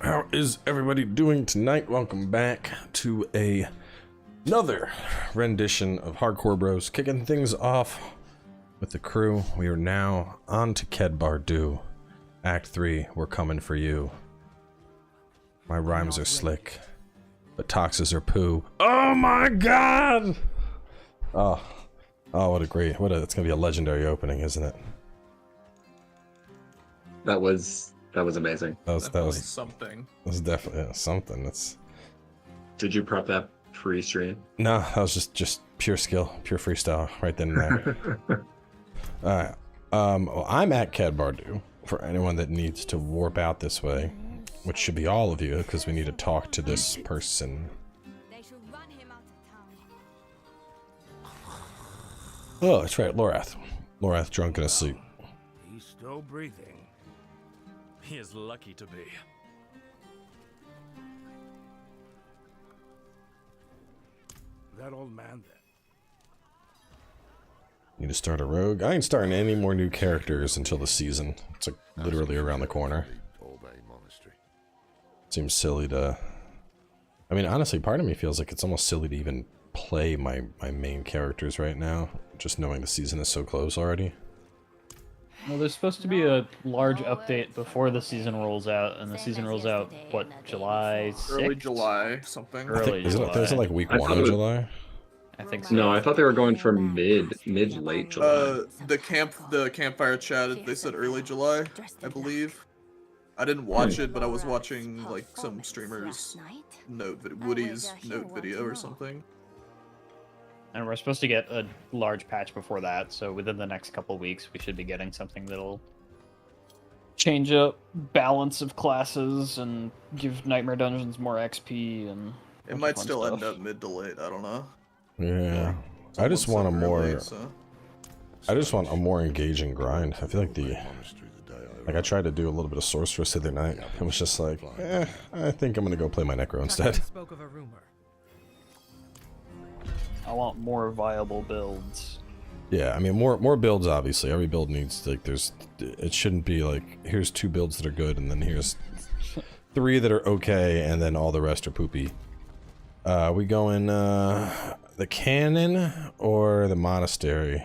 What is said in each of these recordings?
How is everybody doing tonight? Welcome back to another rendition of Hardcore Bros, kicking things off with the crew. We are now on to Kedbardu. Act 3, we're coming for you. My rhymes are slick, but toxes are poo. Oh my god! Oh, what a great, it's gonna be a legendary opening, isn't it? That was amazing. That was something. That was definitely something. Did you prep that pre-stream? No, that was just pure skill, pure freestyle, right then and there. Alright. Well, I'm at Kedbardu, for anyone that needs to warp out this way, which should be all of you, because we need to talk to this person. Oh, that's right, Lorath. Lorath drunk and asleep. He's still breathing. He is lucky to be. That old man then. Need to start a rogue? I ain't starting any more new characters until the season. It's like literally around the corner. Seems silly to... I mean, honestly, part of me feels like it's almost silly to even play my main characters right now, just knowing the season is so close already. Well, there's supposed to be a large update before the season rolls out, and the season rolls out, what, July 6th? Early July, something. Early July. Isn't it like week 1 of July? I think so. No, I thought they were going for mid-late July. The campfire chat, they said early July, I believe. I didn't watch it, but I was watching like some streamers' Woody's note video or something. And we're supposed to get a large patch before that, so within the next couple weeks we should be getting something that'll change up balance of classes and give Nightmare Dungeons more XP and it might still end up mid to late, I don't know. Yeah. I just want a more I just want a more engaging grind. I feel like I tried to do a little bit of sorceress the other night. It was just like, I think I'm gonna go play my necro instead. I want more viable builds. Yeah, I mean more builds obviously. Every build needs it shouldn't be like here's 2 builds that are good and then here's 3 that are okay and then all the rest are poopy. We going the cannon or the monastery?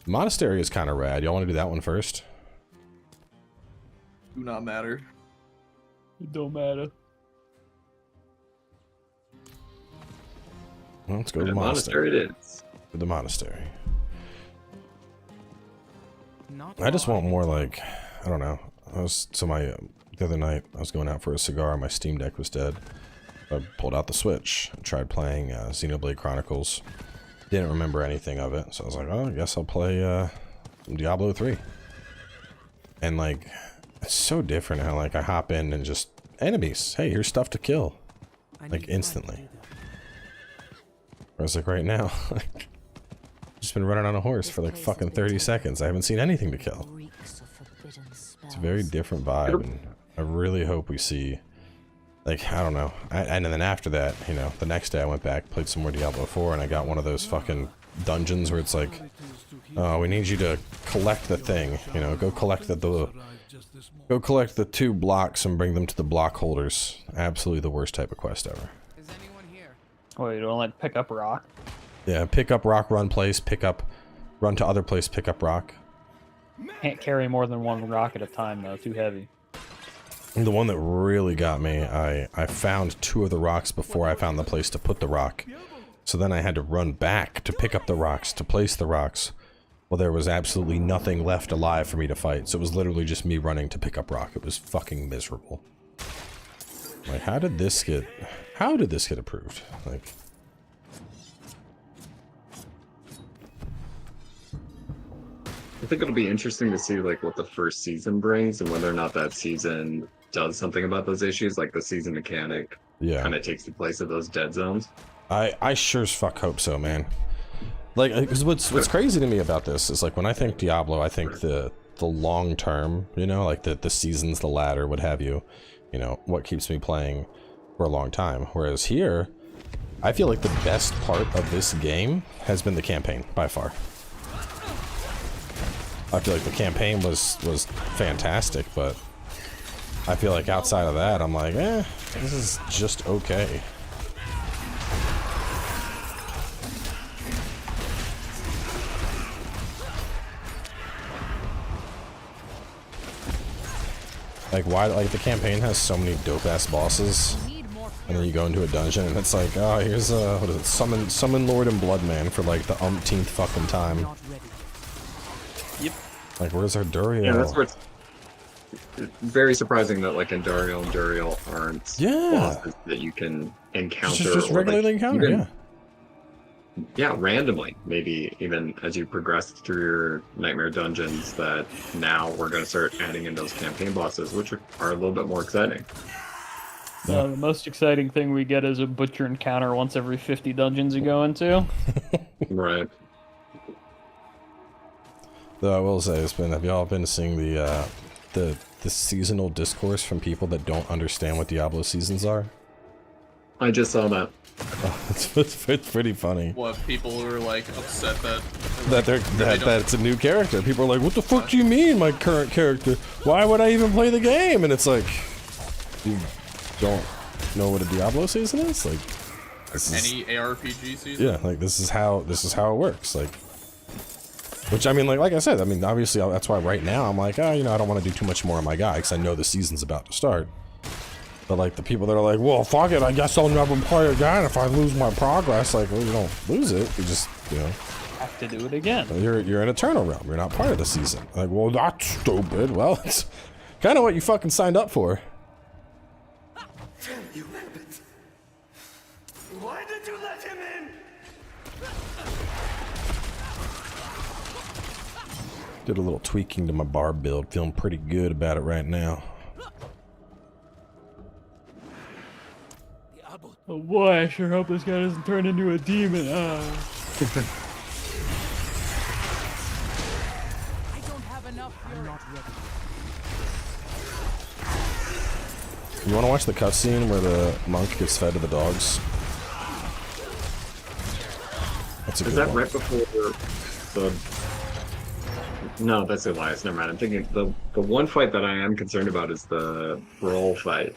Monastery is kind of rad. Y'all want to do that one first? Do not matter. It don't matter. Well, let's go to the monastery. It is. To the monastery. I just want more like, I don't know. The other night I was going out for a cigar. My Steam Deck was dead. I pulled out the Switch. I tried playing Xenoblade Chronicles. Didn't remember anything of it, so I was like, oh, I guess I'll play some Diablo 3. And like, it's so different how like I hop in and just enemies. Hey, here's stuff to kill, like instantly. Whereas like right now, like, I've just been running on a horse for like fucking 30 seconds. I haven't seen anything to kill. It's a very different vibe, and I really hope we see. Like, I don't know. And then after that, you know, the next day I went back, played some more Diablo 4, and I got one of those fucking dungeons where it's like, oh, we need you to collect the thing. You know, go collect go collect the 2 blocks and bring them to the block holders. Absolutely the worst type of quest ever. Is anyone here? Oh, you don't like pick up rock? Yeah, pick up rock, run place, run to other place, pick up rock. Can't carry more than 1 rock at a time though, too heavy. The one that really got me, I found 2 of the rocks before I found the place to put the rock. So then I had to run back to pick up the rocks, to place the rocks. Well, there was absolutely nothing left alive for me to fight, so it was literally just me running to pick up rock. It was fucking miserable. Like, how did this get approved? Like... I think it'll be interesting to see like what the first season brings and whether or not that season does something about those issues, like the season mechanic kind of takes the place of those dead zones. I sure as fuck hope so, man. Like, because what's crazy to me about this is like when I think Diablo, I think the long term, you know, like the seasons, the ladder, what have you, you know, what keeps me playing for a long time. Whereas here, I feel like the best part of this game has been the campaign by far. I feel like the campaign was fantastic, but I feel like outside of that, I'm like, this is just okay. Like, why, like, the campaign has so many dope-ass bosses, and then you go into a dungeon, and it's like, oh, here's what is it, Summon Lord and Bloodman for, like, the umpteenth fucking time. Yep. Like, where's our Duriel? Yeah, that's where it's very surprising that, like, Duriel and Duriel aren't bosses that you can encounter. Just regularly encounter, yeah. Yeah, randomly. Maybe even as you progress through your nightmare dungeons, that now we're going to start adding in those campaign bosses, which are a little bit more exciting. The most exciting thing we get is a butcher encounter once every 50 dungeons you go into. Right. Though I will say, have y'all been seeing the seasonal discourse from people that don't understand what Diablo seasons are? I just saw that. Oh, it's pretty funny. What, people are like upset that that it's a new character. People are like, what the fuck do you mean, my current character? Why would I even play the game? And it's like, you don't know what a Diablo season is? Like, any ARPG season? Yeah, like this is how it works. Like, which I mean, like I said, I mean, obviously that's why right now I'm like, I don't want to do too much more on my guy because I know the season's about to start. But like the people that are like, well, fuck it, I guess I'll never play again if I lose my progress. Like, well, you don't lose it. You just, have to do it again. You're in Eternal Realm. You're not part of the season. Like, well, that's stupid. Well, it's kind of what you fucking signed up for. Damn you, Rabbit! Why did you let him in? Did a little tweaking to my barb build. Feeling pretty good about it right now. Oh boy, I sure hope this guy doesn't turn into a demon. I don't have enough. I'm not ready. You want to watch the cutscene where the monk gets fed to the dogs? That's a good Is that one. right before the... No, that's Elias. Never mind. I'm thinking the one fight that I am concerned about is the brawl fight.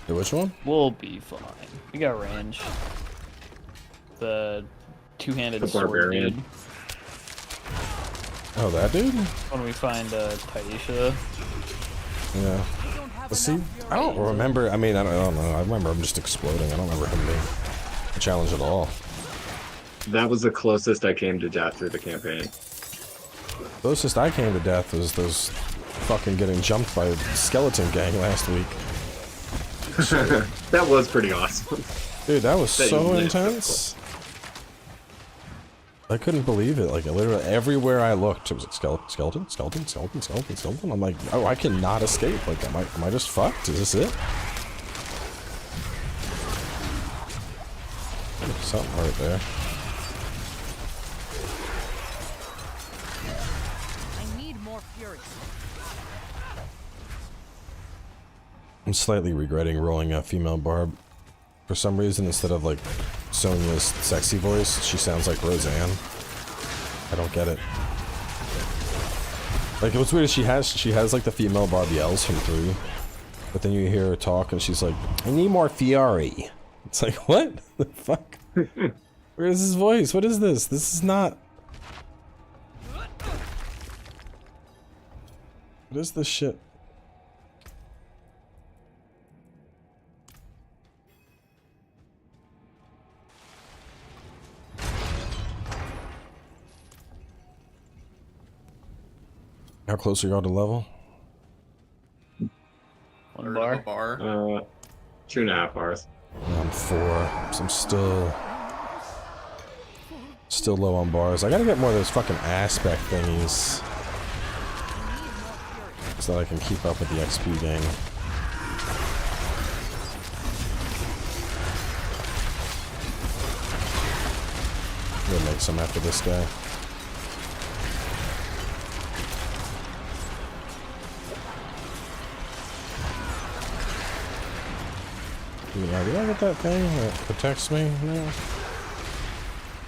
The which one? We'll be fine. We got range. The two-handed sword Barbarian. dude. Oh, that dude? When we find Taisha. Yeah. But see, I don't remember. I mean, I don't know. I remember him just exploding. I don't remember him being a challenge at all. That was the closest I came to death through the campaign. Closest I came to death was those fucking getting jumped by a skeleton gang last week. That was pretty awesome. Dude, that was so intense. I couldn't believe it. Like, literally everywhere I looked, it was like skeleton. I'm like, oh, I cannot escape. Like, am I just fucked? Is this it? Something right there. I need more fury. I'm slightly regretting rolling a female barb. For some reason, instead of like Sonya's sexy voice, she sounds like Roseanne. I don't get it. Like, what's weird is she has like the female barb yells from 3, but then you hear her talk and she's like, I need more fury. It's like, what the fuck? Where is his voice? What is this? This is not... What is this shit? How close are y'all to level? One Or bar. the bar. 2.5 bars. I'm 4, so I'm still low on bars. I gotta get more of those fucking aspect thingies so that I can keep up with the XP gain. I'm gonna make some after this guy. Yeah, did I get that thing that protects me? No.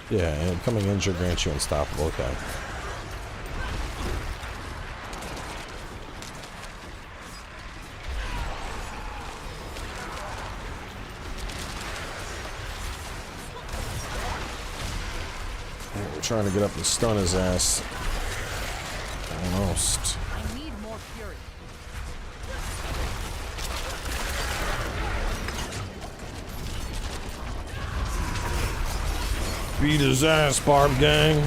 Yeah, and becoming injured grants you unstoppable. Okay. trying to get up and stun his ass. Almost. I need more fury. Beat his ass, Barb Gang.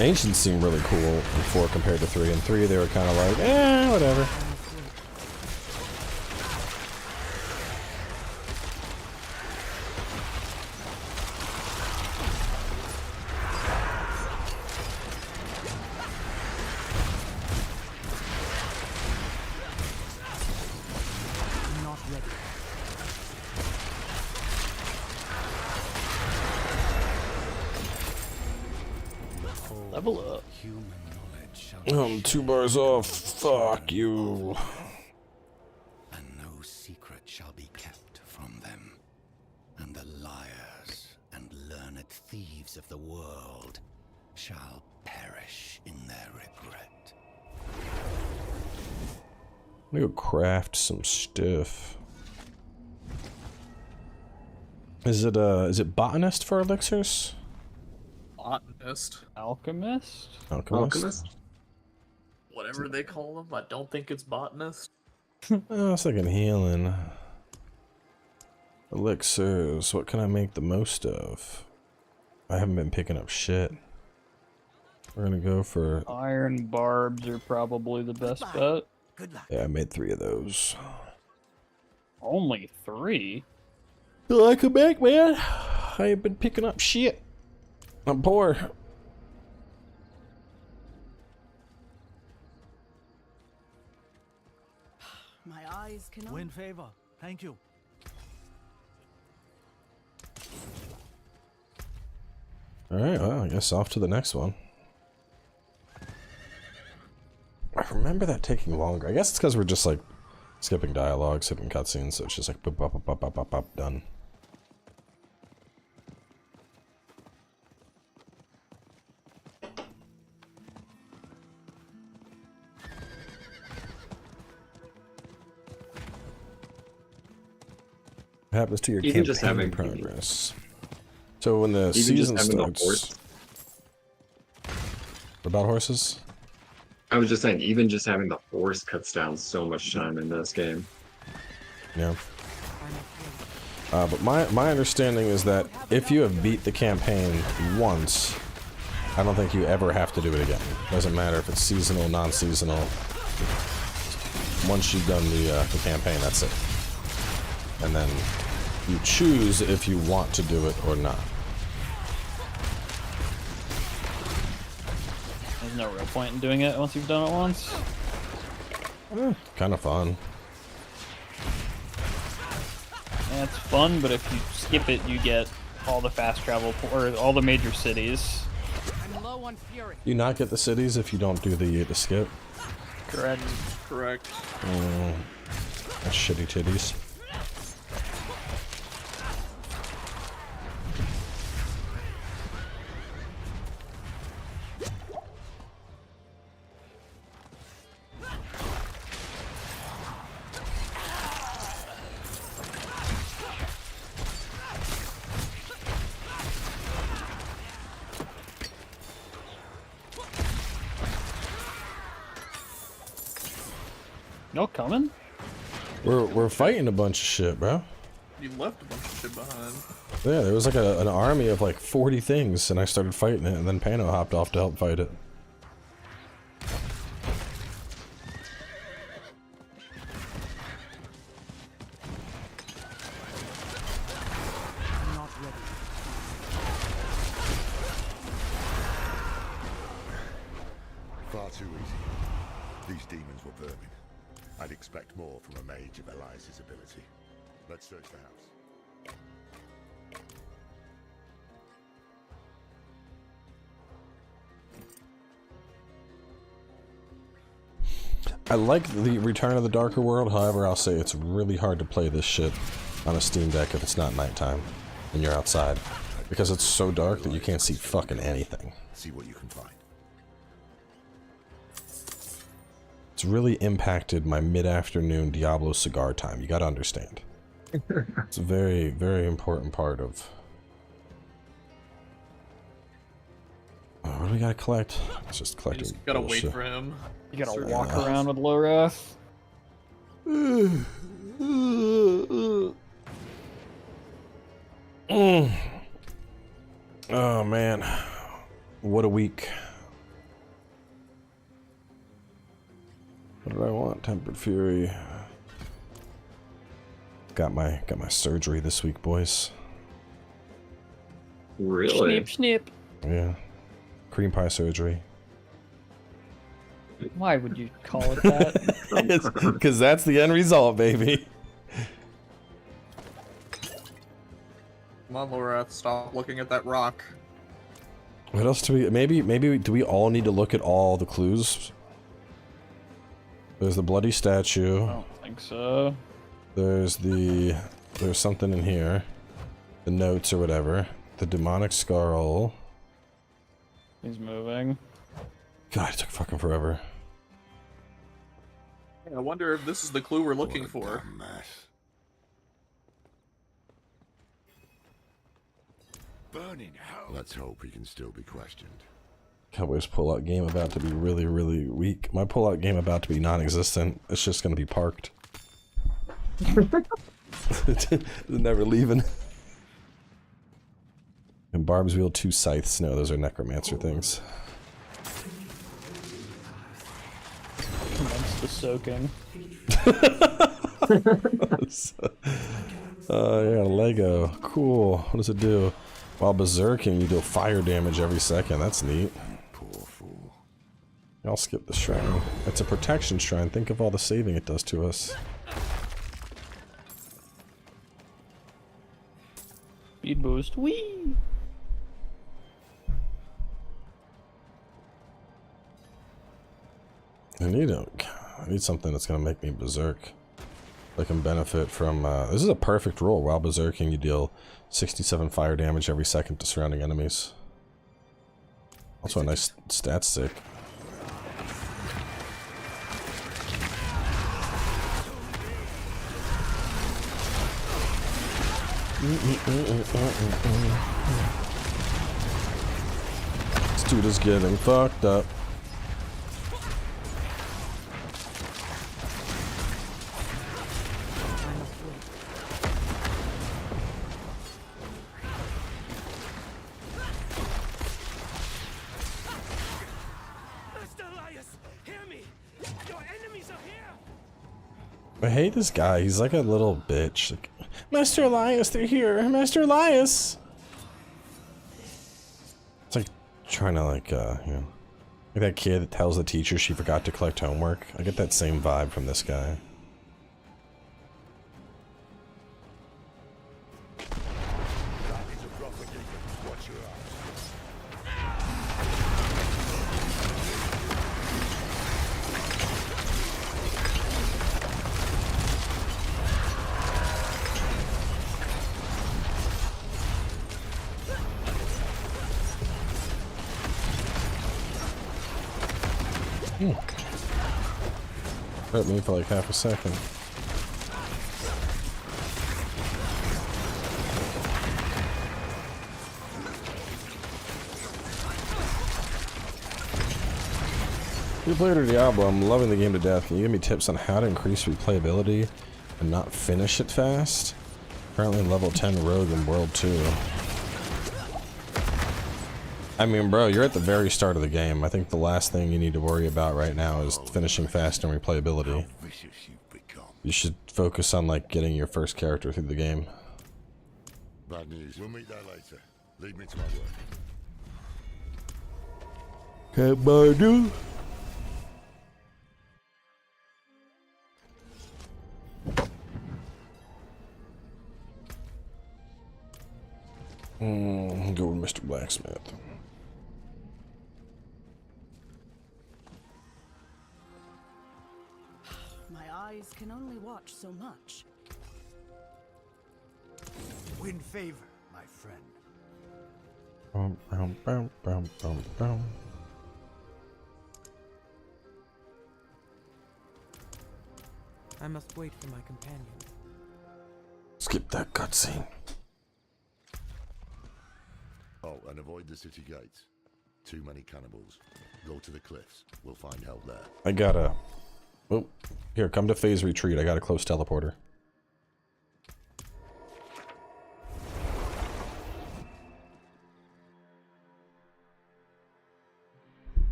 Ancients seem really cool in 4 compared to 3. In 3 they were kind of like, whatever. Not ready. Level up. Human knowledge shall I'm 2 bars off. Fuck you. And no secret shall be kept from them. And the liars and learned thieves of the world shall perish in their regret. Let me go craft some stuff. Is it botanist for elixirs? Botanist. Alchemist? Alchemist? Whatever they call them. I don't think it's botanist. Oh, it's like a healing. Elixirs. What can I make the most of? I haven't been picking up shit. We're gonna go for... Iron barbs are probably the best bet. Good luck. Yeah, I made 3 of those. Only 3? I can make, man. I ain't been picking up shit. I'm poor. My eyes cannot. win favor. Thank you. Alright, well, I guess off to the next one. I remember that taking longer. I guess it's because we're just like skipping dialogue, skipping cutscenes, so it's just like boop, bop, bop, bop, bop, bop, bop, done. What happens to your Even just campaign having- progress? So when the Even season just having the starts... horse. What about horses? I was just saying, even just having the horse cuts down so much time in this game. Yeah. But my understanding is that if you have beat the campaign once, I don't think you ever have to do it again. Doesn't matter if it's seasonal, non-seasonal. Once you've done the campaign, that's it. And then you choose if you want to do it or not. There's no real point in doing it once you've done it once. Kind of fun. Yeah, it's fun, but if you skip it, you get all the fast travel, or all the major cities. I'm low on fury. You not get the cities if you don't do the skip. Correct. Correct. That's shitty titties. No coming? We're fighting a bunch of shit, bro. You left a bunch of shit behind. Yeah, there was like an army of like 40 things, and I started fighting it, and then Pano hopped off to help fight it. I'm not ready. Far too easy. These demons were vermin. I'd expect more from a mage of Elias's ability. Let's search the house. I like the Return of the Darker World, however I'll say it's really hard to play this shit on a Steam Deck if it's not nighttime and you're outside. Because it's so dark that you can't see fucking anything. See what you can find. It's really impacted my mid-afternoon Diablo cigar time, you gotta understand. It's a very, very important part of... what do we gotta collect? It's just You collecting just gotta bullshit. wait for him. You gotta Certain walk times. around with low wrath. Oh man, what a week. What did I want? Tempered Fury. Got my surgery this week, boys. Really? Snip, snip. Yeah, cream pie surgery. Why would you call it that? Because that's the end result, baby. Come on, Lorath, stop looking at that rock. What else do we? Maybe do we all need to look at all the clues? There's the bloody statue. I don't think so. There's something in here. The notes or whatever. The demonic skull. He's moving. God, it took fucking forever. I wonder if this is the clue we're looking What a for. damn mess. Burning hell. Let's hope he can still be questioned. Cowboys pull-out game about to be really, really weak. My pull-out game about to be non-existent. It's just gonna be parked. Never leaving. And Barb's Wheel, 2 scythes. No, those are necromancer things. Commence the soaking. Yeah, Lego. Cool. What does it do? While berserking, you deal fire damage every second. That's neat. Poor fool. I'll skip the shrine. It's a protection shrine. Think of all the saving it does to us. Speed boost. Whee! I need something that's gonna make me berserk. I can benefit from, this is a perfect roll. While berserking, you deal 67 fire damage every second to surrounding enemies. Also a nice stat stick. This dude is getting fucked up. I hate this guy. He's like a little bitch. Like, Master Elias, they're here. Master Elias. It's like trying to like like that kid that tells the teacher she forgot to collect homework. I get that same vibe from this guy. Hurt me for like half a second. New player to Diablo, I'm loving the game to death. Can you give me tips on how to increase replayability and not finish it fast? Currently level 10 rogue in World 2. I mean, bro, you're at the very start of the game. I think the last thing you need to worry about right now is finishing fast and replayability. You should focus on, like, getting your first character through the game. Bad news. We'll meet there later. Lead me to my work. Kabadu. Go with Mr. Blacksmith. My eyes can only watch so much. Win favor, my friend. I must wait for my companion. Skip that cutscene. Oh, and avoid the city gates. Too many cannibals. Go to the cliffs. We'll find help there. I gotta... Oh, here, come to phase retreat. I got a close teleporter.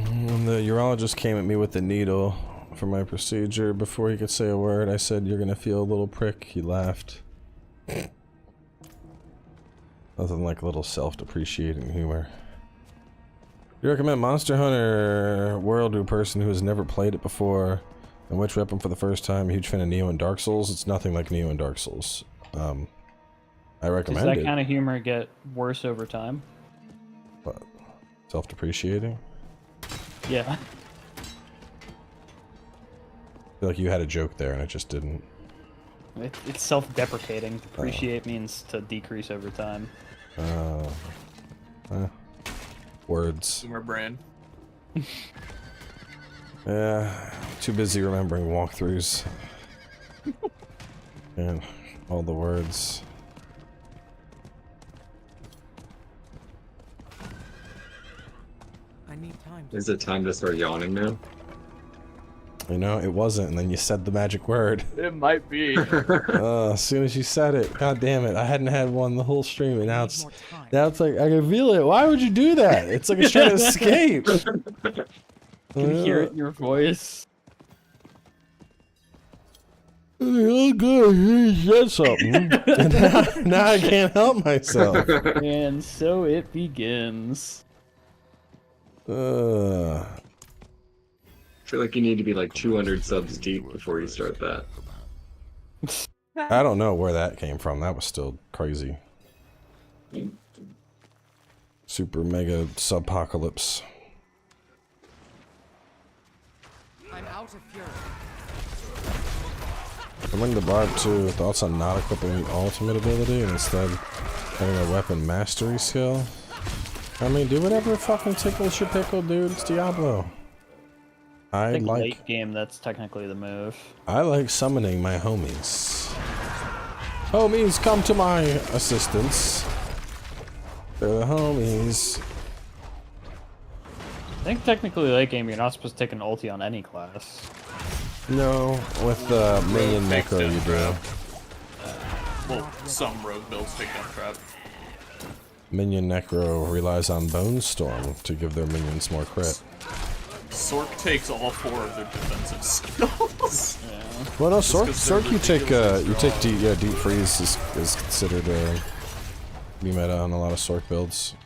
When the urologist came at me with the needle for my procedure, before he could say a word, I said, "You're gonna feel a little prick." He laughed. Nothing like a little self-depreciating humor. You recommend Monster Hunter World to a person who has never played it before and which weapon for the first time? A huge fan of Neo and Dark Souls. It's nothing like Neo and Dark Souls. I recommend it. Does that kind of humor get worse over time? What? Self-depreciating? Yeah. I feel like you had a joke there and it just didn't. It's self-deprecating. Depreciate means to decrease over time. Words. Humor brain. Yeah, too busy remembering walkthroughs. And all the words. I need time. Is it time to start yawning now? You know, it wasn't, and then you said the magic word. It might be. As soon as you said it, god damn it, I hadn't had one the whole stream, and now it's like, I can feel it. Why would you do that? It's like it's trying to escape. I can hear it in your voice. Oh good, he said something. And now I can't help myself. And so it begins. I feel like you need to be like 200 subs deep before you start that. I don't know where that came from. That was still crazy. Super mega subpocalypse. I'm out of fury. Coming to Barb 2, thoughts on not equipping the ultimate ability and instead having a weapon mastery skill? I mean, do whatever fucking tickles your pickle, dude. It's Diablo. I think like late game, that's technically the move. I like summoning my homies. Homies, come to my assistance. They're the homies. I think technically late game, you're not supposed to take an ulti on any class. No, with the minion necro you do. Well, some rogue builds take that trap. Minion necro relies on Bone Storm to give their minions more crit. Sork takes all 4 of their defensive skills. Yeah. Well, no, Sork you take deep freeze is considered be meta on a lot of Sork builds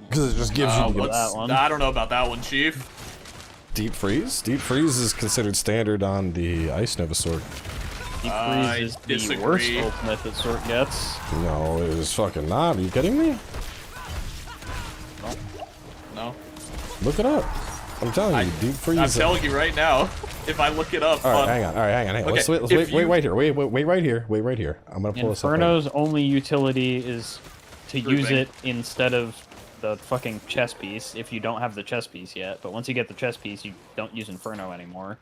because it just gives you that one. I don't know about that one, Chief. Deep freeze. Deep freeze is considered standard on the Ice Nova Sork. Deep freeze is the worst ultimate that Sork gets. No, it is fucking not. Are you kidding me? No. Look it up. I'm telling you, deep freeze. I'm telling you right now. If I look it up. All right, hang on. All right, hang on. Okay, Let's wait right here. Wait right here. Wait right here. I'm gonna pull this up. Inferno's only utility is to use it instead of the fucking chess piece if you don't have the chess piece yet. But once you get the chess piece, you don't use Inferno anymore.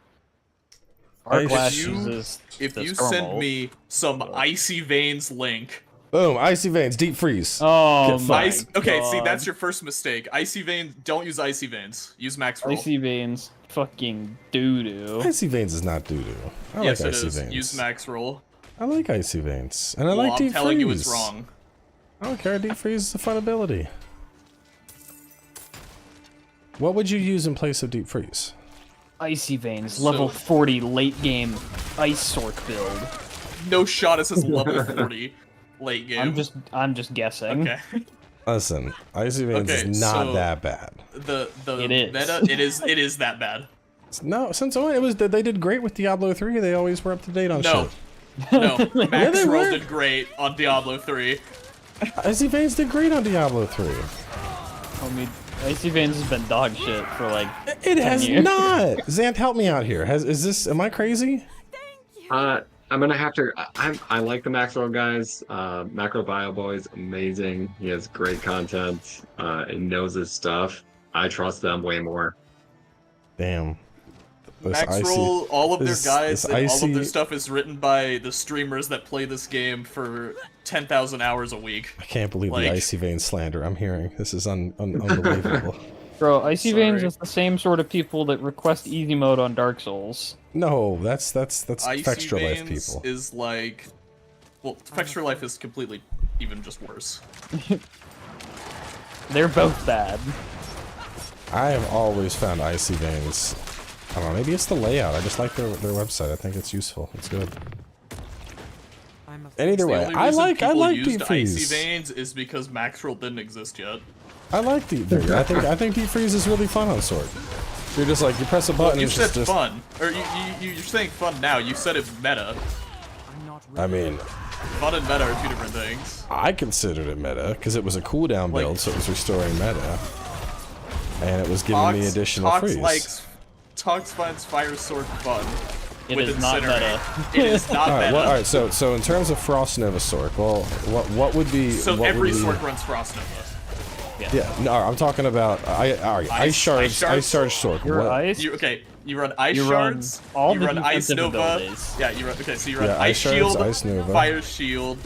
Our class uses if the you Storm send ult. me some Icy Veins link. Boom! Icy Veins, deep freeze. Oh my Okay, God. see, that's your first mistake. Icy Veins, don't use Icy Veins. Use Max Roll. Icy Veins, fucking doo-doo. Icy Veins is not doo-doo. I Yes, like it Icy is. Veins. Use Max Roll. I like Icy Veins. And I Well, like deep I'm telling freeze. you it's wrong. I don't care, deep freeze is a fun ability. What would you use in place of deep freeze? Icy Veins, level 40 late game Ice Sork build. No shot, it says level 40 late game. I'm just guessing. Okay. Listen, Icy Veins is not that bad. The It is. meta, it is that bad. No, since when it was they did great with Diablo 3. They always were up to date on No. shit. No, Max they Roll were. did great on Diablo 3. Icy Veins did great on Diablo 3. I mean, Icy Veins has been dog shit for like It 10 has years. not. Xanth, help me out here. Am I crazy? I I'm gonna have to. I like the Maxwell guys. Macro Bio Boy is amazing. He has great content. He knows his stuff. I trust them way more. Damn. Maxroll, all of their guides and all of their stuff is written by the streamers that play this game for 10,000 hours a week. I can't believe the Icy Vein slander I'm hearing. This is unbelievable. Bro, Icy Veins is the same sort of people that request easy mode on Dark Souls. No, that's Fextra Life people. Is like, well, Fextra Life is completely even just worse. They're both bad. I have always found Icy Veins. I don't know, maybe it's the layout. I just like their website. I think it's useful. It's good. And either way, I like Deep Freeze. Icy Veins is because Maxroll didn't exist yet. I like Deep Freeze. I think Deep Freeze is really fun on Sword. You're just like, you press a button. You and said just fun, or you're saying fun now. You said it's meta. I mean, fun and meta are two different things. I considered it meta because it was a cooldown build, so it was restoring meta, and it was giving me additional freeze. Tox finds Fire Sword fun. It is not meta. It is not meta. Well, alright, so in terms of Frost Nova Sword, well, what would be... So every sword runs Frost Nova. Yeah, no, I'm talking about Ice Shard Sword. You're Ice? You run Ice Shards, all you the run Ice Nova. Abilities. Yeah, you run Ice Shield, Ice Nova, Fire Shield,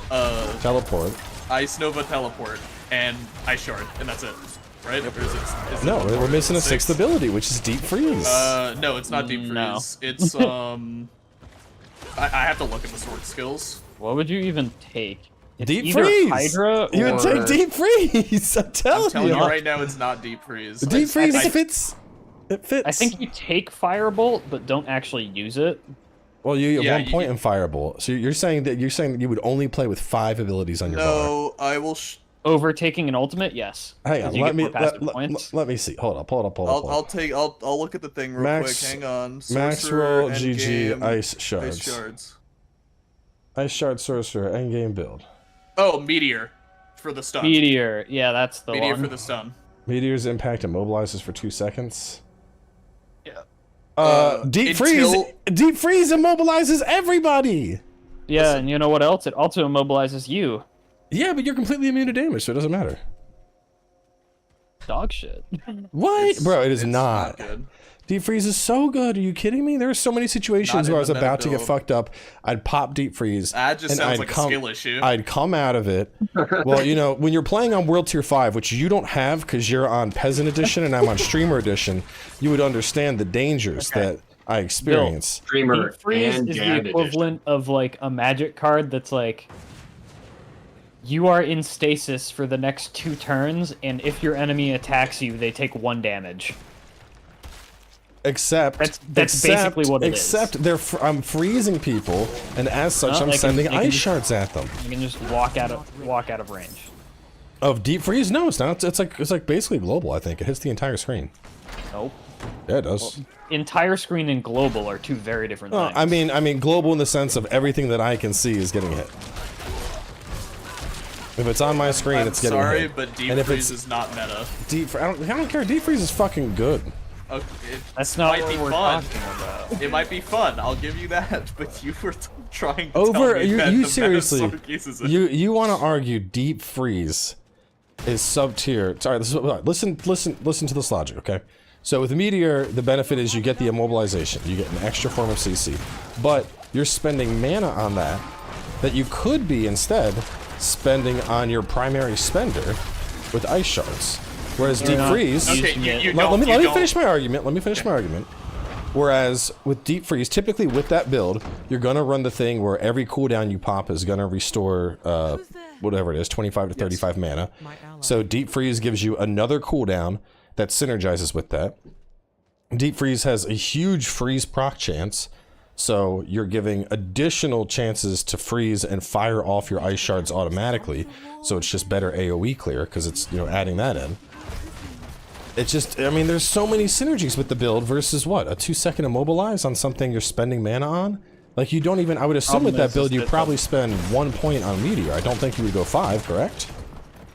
Teleport, Ice Nova Teleport, and Ice Shard, and that's it. Right? Or is no, we're missing a sixth ability, which is Deep Freeze. No, it's not Deep Freeze. No. It's I have to look at the sword skills. What would you even take? It's Deep Freeze! Hydra you would take Deep Freeze! I'm telling you right now, it's not Deep Freeze. Deep Freeze fits. It fits. I think you take Firebolt, but don't actually use it. Well, you have 1 point in Firebolt, so you're saying that you would only play with 5 abilities on your bar. No, I will. Overtaking an ultimate, yes. Hang on, let me see. Hold up. I'll look at the thing real quick. Hang on. Maxroll GG Ice Shards. Ice Shard Sorcerer endgame build. Oh, Meteor for the stun. Meteor, yeah, that's the Meteor one. for the stun. Meteor's impact immobilizes for 2 seconds. Yeah. Deep Freeze immobilizes everybody. Yeah, Listen. And you know what else? It also immobilizes you. Yeah, but you're completely immune to damage, so it doesn't matter. Dog shit. What? Bro, it is not. Good. Deep Freeze is so good. Are you kidding me? There are so many situations where I was about to get fucked up. I'd pop Deep Freeze. That just sounds like a skill issue. I'd come out of it. Well, you know, when you're playing on World Tier 5, which you don't have because you're on Peasant Edition and I'm on Streamer Edition, you would understand the dangers that I experience. Streamer Deep Freeze and is Gad the equivalent of like a magic card that's like, you are in stasis for the next 2 turns, and if your enemy attacks you, they take 1 damage. Except that's basically what it is. Except I'm freezing people, and as such, I'm sending ice shards at them. You can just walk out of range. Of Deep Freeze? No, it's not. It's like basically global. I think it hits the entire screen. Nope. Yeah, it does. Well, entire screen and global are 2 very different things. I mean global in the sense of everything that I can see is getting hit. If it's on my screen, it's getting hit. Sorry, but Deep Freeze is not meta. I don't care. Deep Freeze is fucking good. Okay, That's not what we're talking about. It might be fun. I'll give you that. But you were trying to tell me that you the seriously you want to argue Deep Freeze is sub tier. Sorry, listen to this logic, okay? So with Meteor, the benefit is you get the immobilization. You get an extra form of CC, but you're spending mana on that you could be instead spending on your primary spender with Ice Shards. Whereas Deep Freeze... Okay, let me finish my argument. Whereas with Deep Freeze, typically with that build, you're going to run the thing where every cooldown you pop is going to restore, whatever it is, 25 to 35 mana. So Deep Freeze gives you another cooldown that synergizes with that. Deep Freeze has a huge freeze proc chance, so you're giving additional chances to freeze and fire off your ice shards automatically, so it's just better AoE clear, because it's, you know, adding that in. It's just, I mean, there's so many synergies with the build versus what? A 2-second immobilize on something you're spending mana on? Like, you don't even, I would assume with that build you probably spend 1 point on Meteor. I don't think you would go 5, correct?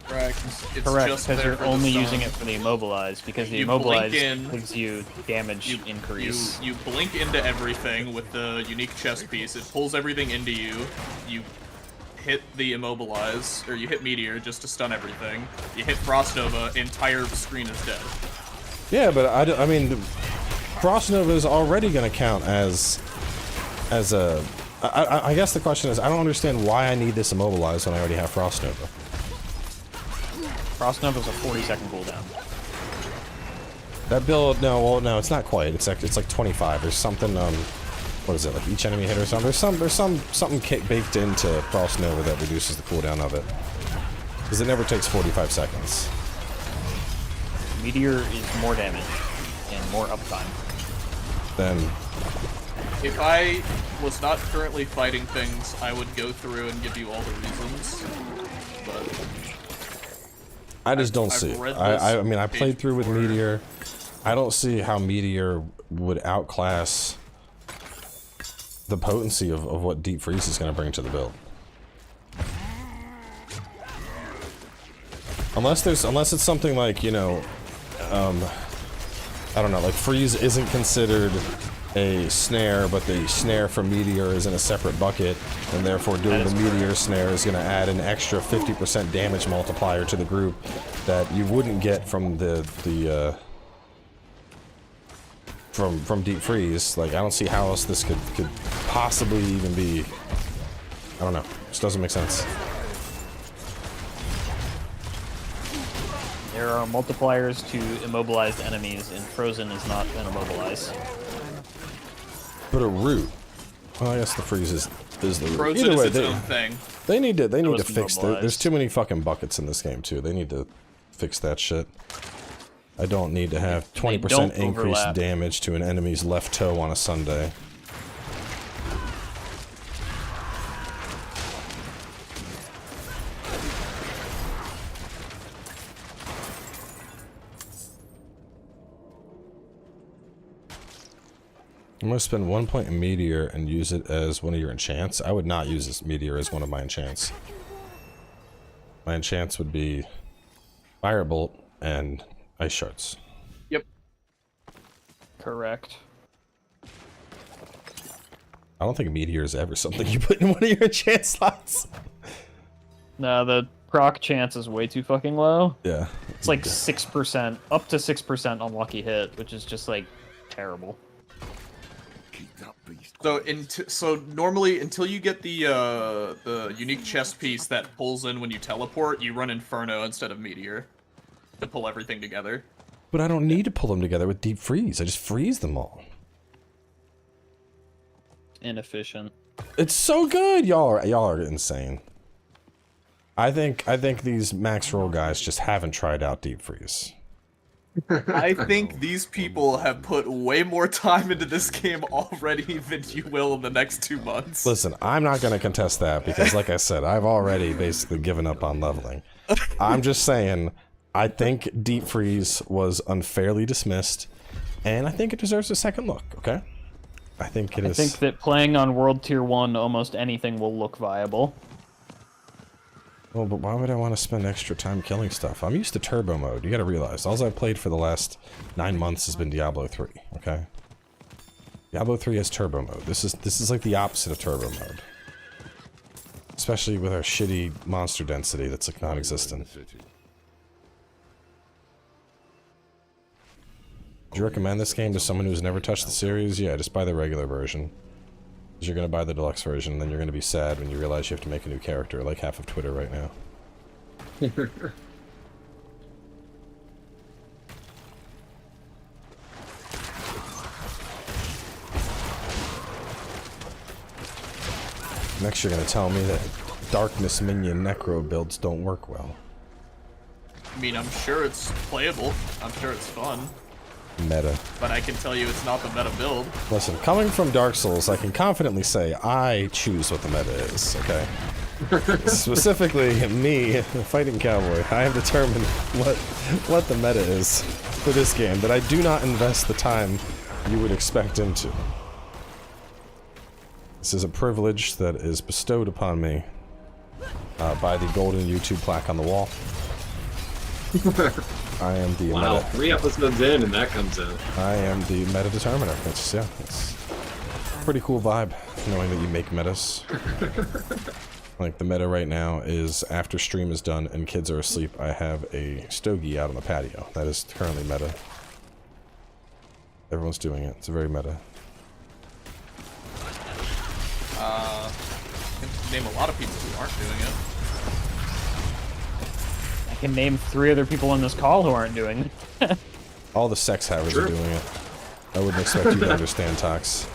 Correct. It's Correct, just because there you're for the only stun. using it for the immobilize, because the You blink immobilize in, gives you damage increase. You blink into everything with the unique chest piece. It pulls everything into you. You hit the immobilize, or you hit meteor just to stun everything. You hit Frost Nova, entire screen is dead. Yeah, but I mean, Frost Nova is already going to count as a. I guess the question is, I don't understand why I need this immobilize when I already have Frost Nova. Frost Nova's a 40-second cooldown. That build, no, it's not quite. It's like 25. There's something, what is it, like each enemy hit or something? There's something baked into Frost Nova that reduces the cooldown of it. Because it never takes 45 seconds. Meteor is more damage and more uptime. Then... If I was not currently fighting things, I would go through and give you all the reasons. But... I just don't see it. I mean, I played through with Meteor. I don't see how Meteor would outclass the potency of what Deep Freeze is going to bring to the build. Unless it's something like, you know, I don't know, like Freeze isn't considered a snare, but the snare from Meteor is in a separate bucket, and therefore doing the Meteor snare is going to add an extra 50% damage multiplier to the group that you wouldn't get from from Deep Freeze. Like, I don't see how else this could possibly even be. I don't know. It just doesn't make sense. There are multipliers to immobilized enemies, and Frozen is not an immobilize. But a root. Well, I guess the freeze is the root. Frozen Either way, is its own thing. They need to was fix there's too many fucking buckets in this game too. They need to fix that shit. I don't need to have 20% increased damage to an enemy's left toe on a Sunday. I'm gonna spend 1 point in Meteor and use it as one of your enchants. I would not use this Meteor as one of my enchants. My enchants would be Firebolt and Ice Shards. Yep. Correct. I don't think Meteor is ever something you put in one of your enchant slots. No, the proc chance is way too fucking low. Yeah. It's like 6%, up to 6% unlucky hit, which is just like terrible. So normally, until you get the unique chest piece that pulls in when you teleport, you run Inferno instead of Meteor to pull everything together. But I don't need to pull them together with Deep Freeze. I just freeze them all. Inefficient. It's so good. Y'all are insane. I think these max roll guys just haven't tried out Deep Freeze. I think these people have put way more time into this game already than you will in the next 2 months. Listen, I'm not going to contest that because, like I said, I've already basically given up on leveling. I'm just saying, I think Deep Freeze was unfairly dismissed, and I think it deserves a second look, okay? I think it is... I think that playing on World Tier 1, almost anything will look viable. Well, but why would I want to spend extra time killing stuff? I'm used to turbo mode. You gotta realize, all I've played for the last 9 months has been Diablo 3, okay? Diablo 3 has turbo mode. This is like the opposite of turbo mode. Especially with our shitty monster density that's like non-existent. Would you recommend this game to someone who's never touched the series? Yeah, just buy the regular version. Because you're going to buy the deluxe version, and then you're going to be sad when you realize you have to make a new character, like half of Twitter right now. Next you're going to tell me that Darkness Minion Necro builds don't work well. I mean, I'm sure it's playable. I'm sure it's fun. Meta. But I can tell you it's not the meta build. Listen, coming from Dark Souls, I can confidently say I choose what the meta is, okay? Specifically, me, Fighting Cowboy, I have determined what the meta is for this game that I do not invest the time you would expect into. This is a privilege that is bestowed upon me by the golden YouTube plaque on the wall. I am the Wow, meta. 3 episodes in and that comes out. I am the meta determiner. It's a pretty cool vibe, knowing that you make metas. Like, the meta right now is, after stream is done and kids are asleep, I have a stogie out on the patio. That is currently meta. Everyone's doing it. It's very meta. I can name a lot of people who aren't doing it. I can name 3 other people on this call who aren't doing it. All the sex havers are doing it. I wouldn't expect you to understand, Tox.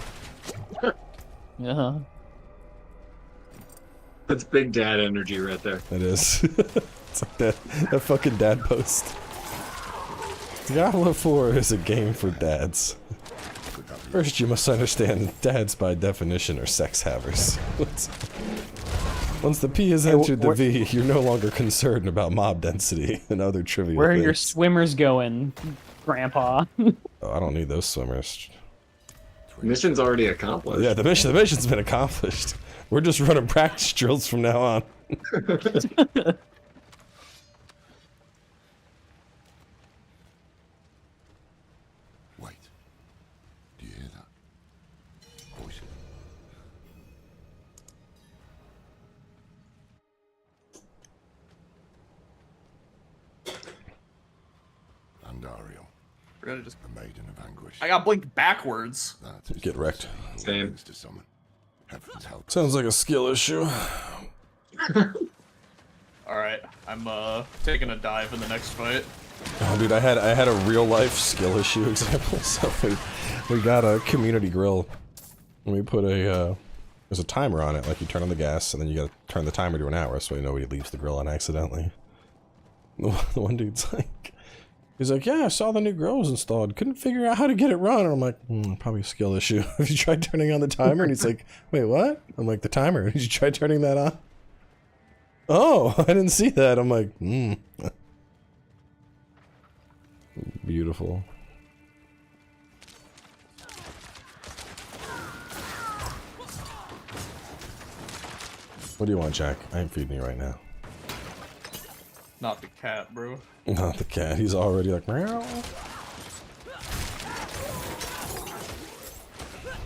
Yeah. That's big dad energy right there. It is. It's like that fucking dad post. Diablo 4 is a game for dads. First, you must understand, dads by definition are sex havers. Once the P has entered the V, you're no longer concerned about mob density and other trivial Where are things. your swimmers going, Grandpa? Oh, I don't need those swimmers. Mission's already accomplished. Yeah, the mission's been accomplished. We're just running practice drills from now on. Wait. Do you hear that? Voices. Andariel, Really just, a maiden of anguish. I got blinked backwards. That is Get wrecked. Same. to summon. Heaven's help. Sounds like a skill issue. Alright, I'm taking a dive in the next fight. Oh, dude, I had a real life skill issue example. So we got a community grill, and we put there's a timer on it. Like, you turn on the gas, and then you gotta turn the timer to an hour, so nobody leaves the grill on accidentally. The one dude's like, he's like, yeah, I saw the new grill was installed. Couldn't figure out how to get it run. And I'm like, probably a skill issue. Have you tried turning on the timer? And he's like, wait, what? I'm like, the timer. Did you try turning that on? Oh, I didn't see that. I'm like, Beautiful. What do you want, Jack? I ain't feeding you right now. Not the cat, bro. Not the cat. He's already like, meow.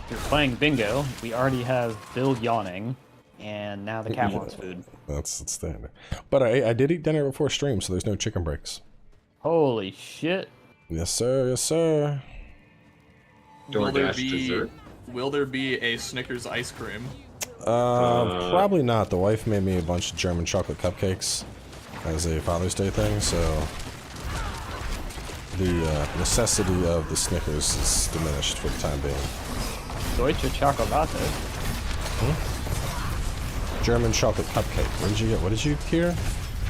You're playing bingo. We already have Bill yawning, and now the cat wants food. That's standard. But I did eat dinner before stream, so there's no chicken breaks. Holy shit. Yes, sir. Yes, sir. Will there be a Snickers ice cream? Probably not. The wife made me a bunch of German chocolate cupcakes as a Father's Day thing, so the necessity of the Snickers is diminished for the time being. Deutsche Chocolate. German chocolate cupcake. What did you get? What did you hear?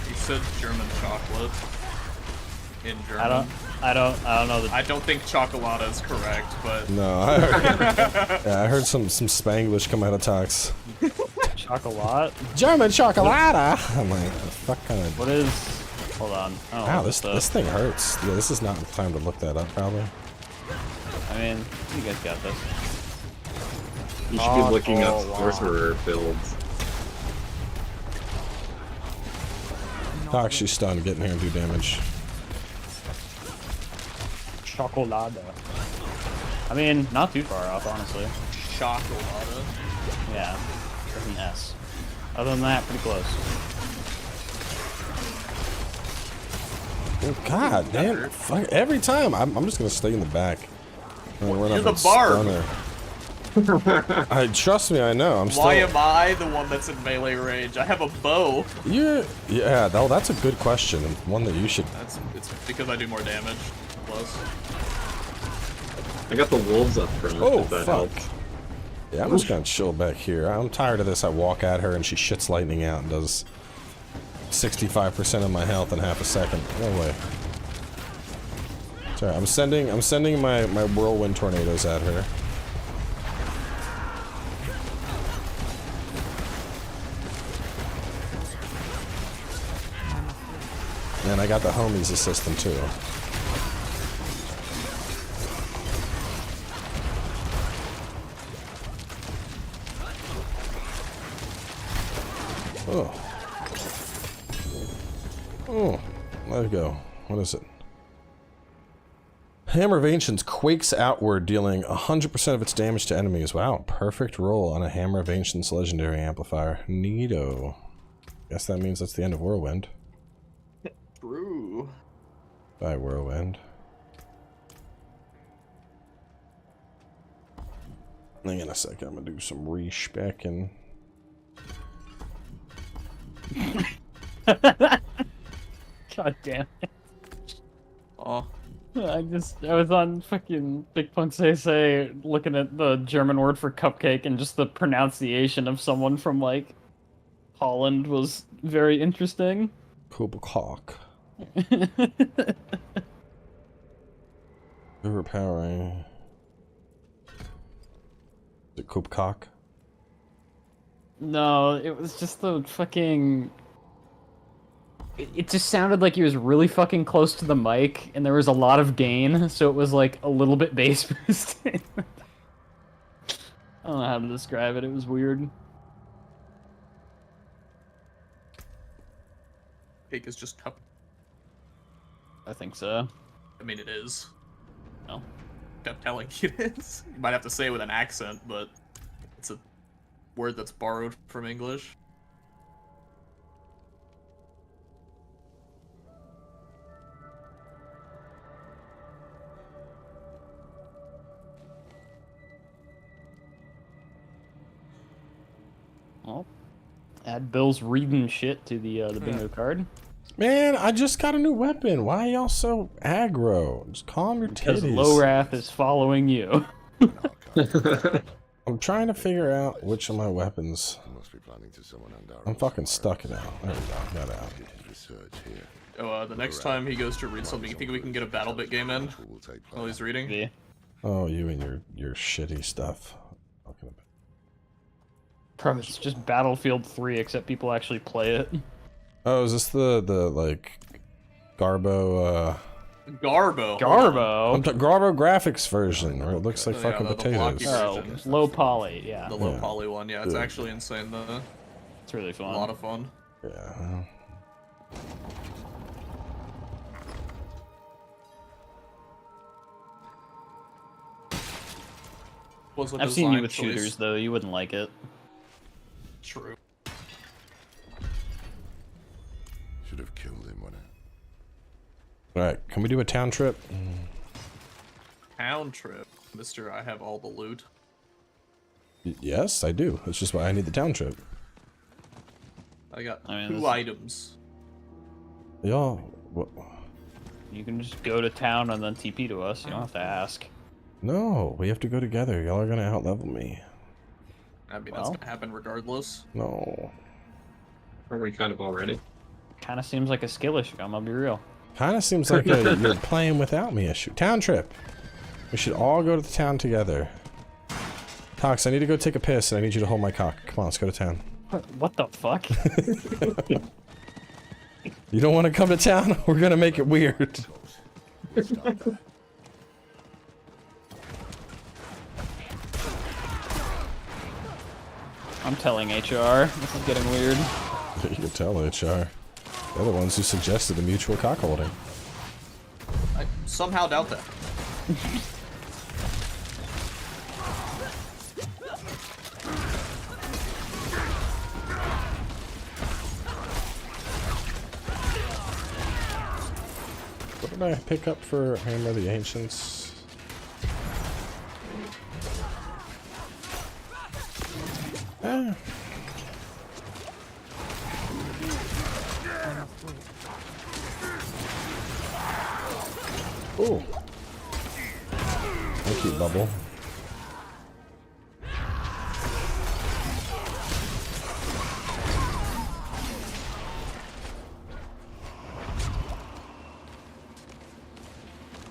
He said German chocolate in German. I don't know. I don't think chocolata is correct, but No, I heard, yeah, I heard some Spanglish come out of Tox. Chocolate? German chocolata. I'm like, the fuck kind of. What is? Hold on. Oh, Wow, this thing hurts. Yeah, this is not the time to look that up, probably. I mean, you guys got this. You should be looking up sorcerer builds. Tox, she's stunned. Get in here and do damage. Chocolada. I mean, not too far off, honestly. chocolata. Yeah, there's an S. Other than that, pretty close. Oh, God damn! Fuck, every time I'm just gonna stay in the back. You're the barb. I trust me, I know. I'm still. Why am I the one that's in melee range? I have a bow. Yeah. That's a good question, and one that you should. It's because I do more damage. Plus, I got the wolves up front. Oh if that fuck! helps. Yeah, I'm just gonna chill back here. I'm tired of this. I walk at her and she shits lightning out and does 65% of my health in half a second. No way. Sorry, I'm sending my whirlwind tornadoes at her. And I got the homies assistant too. Oh. Oh, let's go. What is it? Hammer of Ancients quakes outward, dealing 100% of its damage to enemies. Wow, perfect roll on a Hammer of Ancients legendary amplifier. Neato. Guess that means that's the end of Whirlwind. True. Bye, Whirlwind. Hang on a second, I'm gonna do some respecking. God damn it. Oh. I was on fucking Big Punk Say looking at the German word for cupcake, and just the pronunciation of someone from, like, Holland was very interesting. Kubelcock. Overpowering. Is it Kubcock? No, it was just the fucking... It just sounded like he was really fucking close to the mic, and there was a lot of gain, so it was like a little bit bass boosting. I don't know how to describe it, it was weird. Cake is just cup. I think so. I mean, it is. No. Kept telling you it is. You might have to say it with an accent, but it's a word that's borrowed from English. Well, add Bill's reading shit to the bingo card. Man, I just got a new weapon. Why are y'all so aggro? Just calm your Because titties. Lowrath is following you. I'm trying to figure out which of my weapons. Must be planning to summon Andaro's I'm fucking fire. stuck now. There we go. Got out. Research here. Oh, the next time he goes to read something, you think we can get a battle bit game in Will take while place. he's reading? Yeah. Oh, you and your shitty stuff. Talking about. Bro, it's just Battlefield 3, except people actually play it. Oh, is this the like Garbo? Garbo. Garbo? Garbo graphics version, where it looks like Yeah, fucking the blocky potatoes. version. Oh, low poly, yeah. The low Yeah. poly one, yeah, it's Yeah. actually insane though. It's really A fun. lot of fun. Yeah. Was a I've seen you design with choice. shooters, though. You wouldn't like it. True. Should have killed him when All right, can we do a town trip? Town trip, Mister. I have all the loot. Yes, I do. That's just why I need the town trip. I got I mean, two this- items. Y'all, what? You can just go to town and then TP to us. You don't have to ask. No, we have to go together. Y'all are gonna outlevel me. I mean, that's gonna happen regardless. No. Are we kind of already? Kind of seems like a skill issue. I'm gonna be real. Kind of seems like you're playing without me issue. Town trip. We should all go to the town together. Tox, I need to go take a piss, and I need you to hold my cock. Come on, let's go to town. What the fuck? You don't want to come to town? We're gonna make it weird. I'm telling HR. This is getting weird. You can tell HR. They're the ones who suggested the mutual cock holding. I somehow doubt that. What did I pick up for Hammer of the Ancients? Ah. Ooh. Thank you, Bubble.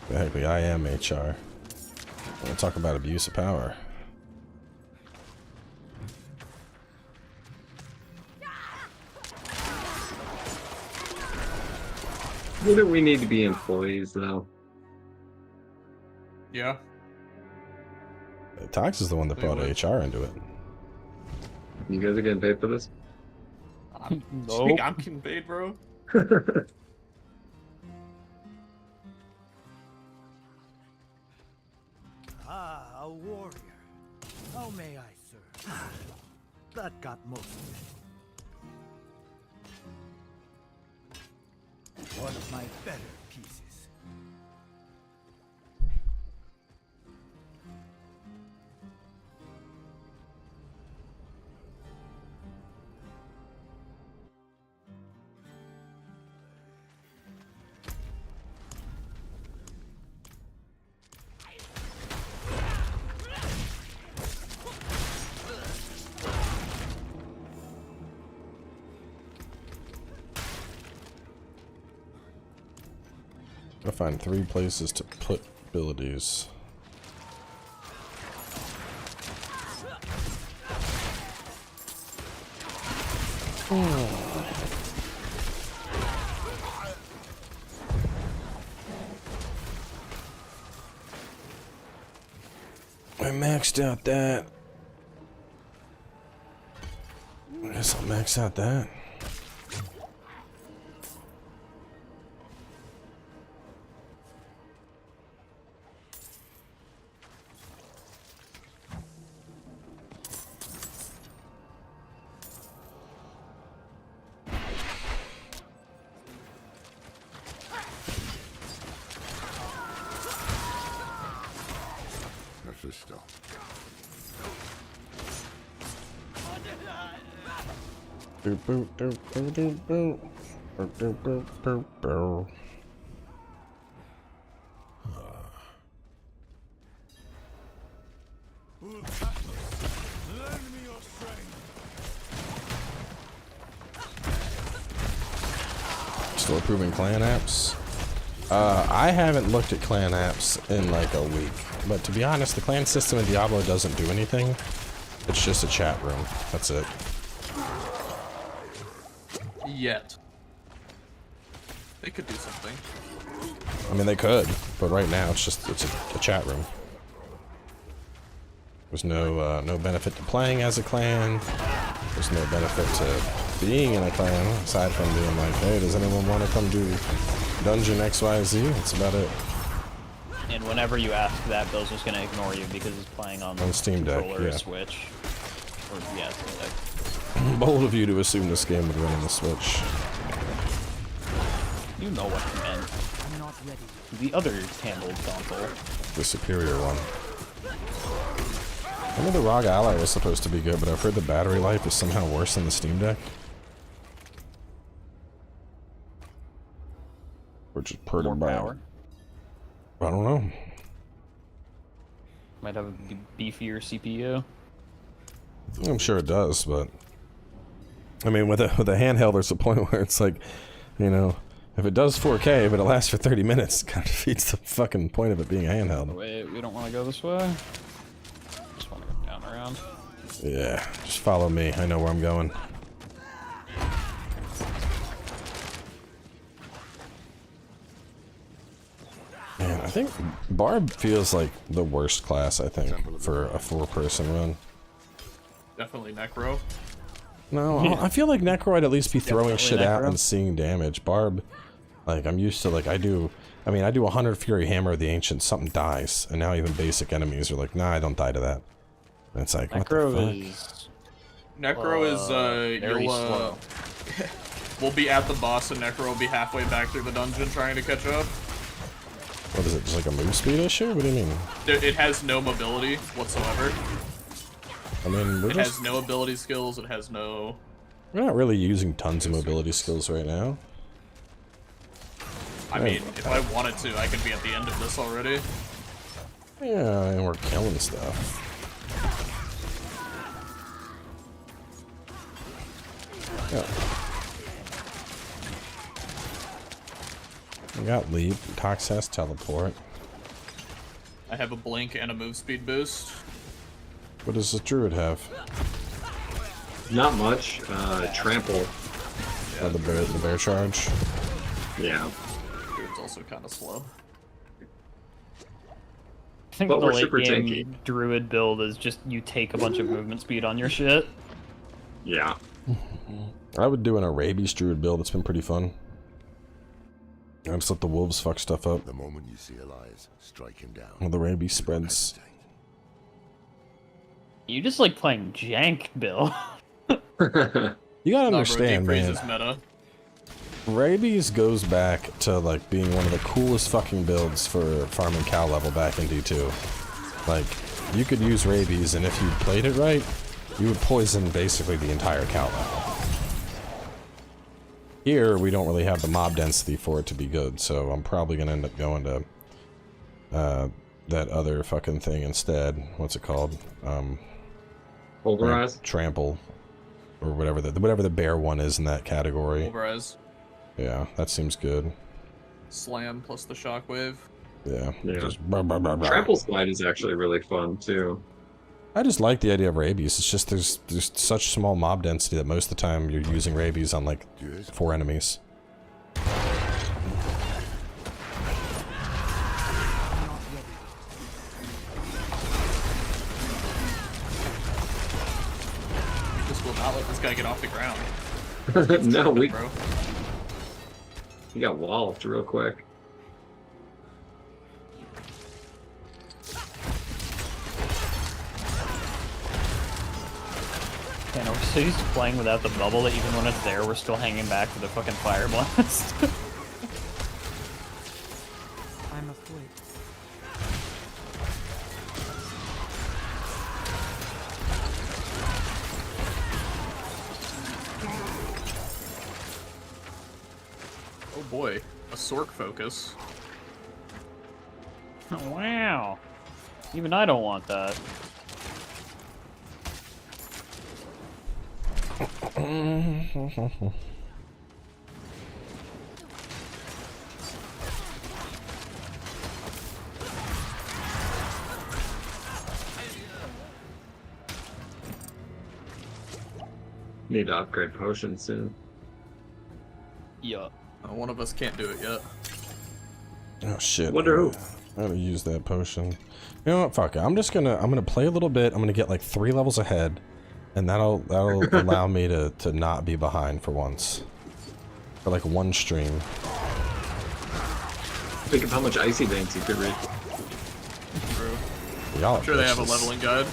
Exactly, I am HR. I want to talk about abuse of power. Wouldn't we need to be employees, though? Yeah. Tox is the one that They brought would. HR into it. You guys are getting paid for this? I'm, Nope. I'm getting paid, bro. A warrior. How may I serve? That got most of it. One of my better pieces. I'll find 3 places to put abilities. I maxed out that. I guess I'll max out that. Boop, boop, boop, boop, boop, boop. Boop, boop, boop, boop, boop. Still approving clan apps? I haven't looked at clan apps in like a week, but to be honest, the clan system in Diablo doesn't do anything. It's just a chat room. That's it. Yet. They could do something. I mean, they could, but right now it's just a chat room. There's no benefit to playing as a clan. There's no benefit to being in a clan aside from being like, hey, does anyone want to come do Dungeon XYZ? That's about it. And whenever you ask that, Bill's just gonna ignore you because he's playing on Steam Deck, controller or yeah. Switch. Or yeah, Steam Deck. Bold of you to assume this game would run on the Switch. You know what I meant. I'm not ready. The other handled console. The superior one. I know the ROG Ally was supposed to be good, but I've heard the battery life is somehow worse than the Steam Deck. Which is pretty More bad. power. I don't know. Might have a beefier CPU. I'm sure it does, but I mean, with a handheld, there's a point where it's like, you know, if it does 4K but it lasts for 30 minutes, it kind of defeats the fucking point of it being a handheld. Wait, we don't want to go this way. Just want to go down around. Yeah, just follow me. I know where I'm going. Man, I think Barb feels like the worst class, I think, for a 4-person run. Definitely Necro. No, I feel like Necro would at least be throwing Definitely shit out Necro. and seeing damage. Barb, like, I'm used to, like, I do 100 Fury Hammer of the Ancients, something dies, and now even basic enemies are like, nah, I don't die to that. And it's like, what the Necro fuck? is Necro is, very you'll, slow. we'll be at the boss and Necro will be halfway back through the dungeon trying to catch up. What is it, just like a move speed issue? What do you mean? It has no mobility whatsoever. I mean, It has no ability skills, it has no... we're not really using tons of mobility skills right now. I mean, if I wanted to, I could be at the end of this already. Yeah, and we're killing stuff. Yeah. We got Leap, Tox has Teleport. I have a blink and a move speed boost. What does the Druid have? Not much. Trample. Oh, the bear charge. Yeah. Druid's also kind of slow. I think But the we're late super game tanky. Druid build is just you take a bunch of movement speed on your shit. Yeah. I would do an Arabies Druid build, it's been pretty fun. I just let the wolves fuck stuff up. The moment you see Elias, strike him down. Well, the Arabies spreads You just like playing jank, Bill. You gotta understand, bro, man. Meta. Rabies goes back to like being one of the coolest fucking builds for farming cow level back in D2. Like, you could use Rabies, and if you played it right, you would poison basically the entire cow level. Here, we don't really have the mob density for it to be good, so I'm probably gonna end up going to that other fucking thing instead. What's it called? Pulverize? Trample. Or whatever the bear one is in that category. Pulverize. Yeah, that seems good. Slam plus the shockwave. Yeah. Yeah. Just blah, blah, blah, blah. Trample slide is actually really fun too. I just like the idea of rabies. It's just there's such small mob density that most of the time you're using rabies on like 4 enemies. Just will not let this guy get off the ground. No, Bro. he got walloped real quick. Man, we're so used to playing without the bubble that even when it's there, we're still hanging back for the fucking fire blast. I'm asleep. Oh boy, a Sork focus. Oh, wow. Even I don't want that. Need to upgrade potions soon. Yeah. One of us can't do it yet. Oh shit. Wonder who. I gotta use that potion. You know what? Fuck it. I'm gonna play a little bit. I'm gonna get like 3 levels ahead, and that'll allow me to not be behind for once. For like 1 stream. Think of how much icy veins you could read. True. Y'all I'm sure they have a bitches. leveling guide.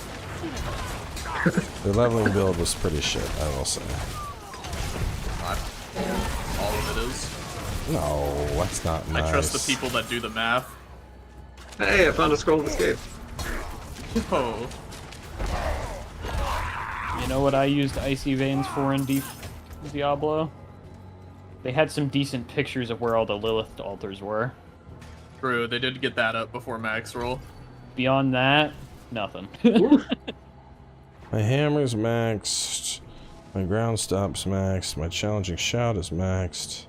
The leveling build was pretty shit, I will say. Not all of it is. No, that's not nice. I trust the people that do the math. Hey, I found a scroll of escape. Oh. You know what I used Icy Veins for in Diablo? They had some decent pictures of where all the Lilith altars were. True, they did get that up before max roll. Beyond that, nothing. My hammer's maxed. My ground stop's maxed. My challenging shout is maxed.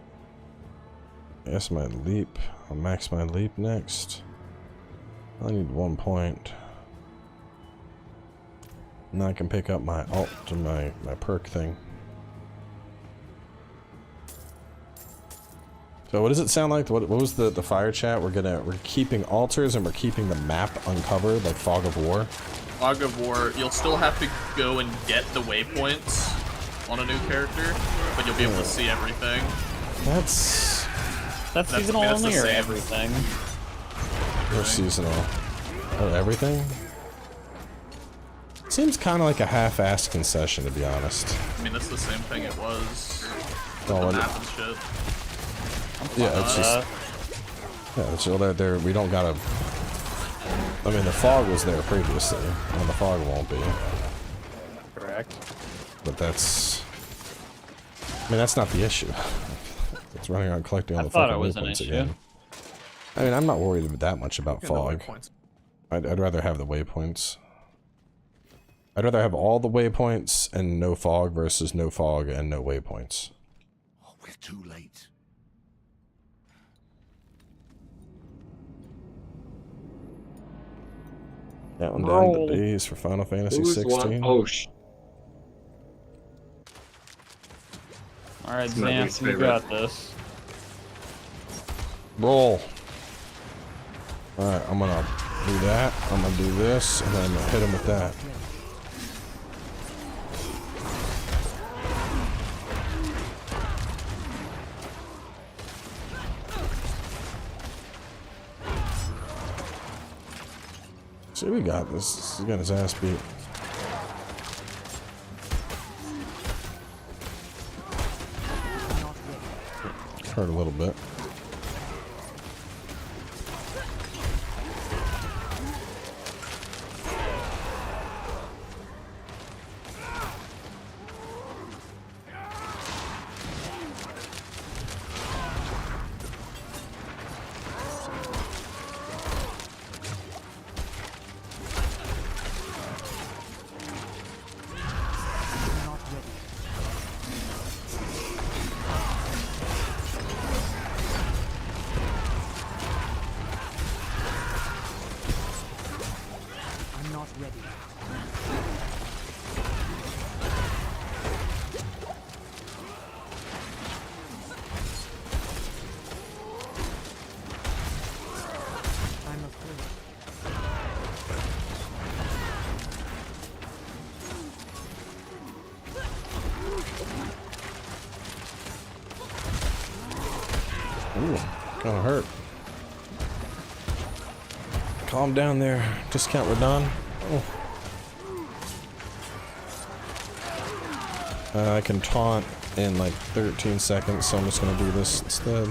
I guess my leap. I'll max my leap next. I need 1 point. And I can pick up my alt to my perk thing. So what does it sound like? What was the fire chat? We're keeping altars and we're keeping the map uncovered like Fog of War. Fog of War, you'll still have to go and get the waypoints on a new character, but you'll be able to see everything. That's seasonal that's the only or same. everything? Or seasonal. Oh, everything? Seems kind of like a half-assed concession, to be honest. I mean, that's the same thing it was. Oh, The it- map and shit. Yeah, it's just... Yeah, so there we don't gotta... I mean, the fog was there previously, and the fog won't be. Correct. But that's... I mean, that's not the issue. It's running around collecting all I the thought fucking it was an waypoints issue. again. I mean, I'm not worried that much about Yeah, the fog. waypoints. I'd rather have the waypoints. I'd rather have all the waypoints and no fog versus no fog and no waypoints. Oh, we're too late. Counting down Roll. the days for Final Fantasy Who's 16. one? Oh, sh. Alright, It's my least Xanth, you favorite. got this. Roll. Alright, I'm gonna do that. I'm gonna do this, and then I'm gonna hit him with that. See, we got this. He's got his ass beat. Hurt a little bit. Ooh, kinda hurt. Calm down there. Discount Radon. Oh. I can taunt in like 13 seconds, so I'm just gonna do this instead.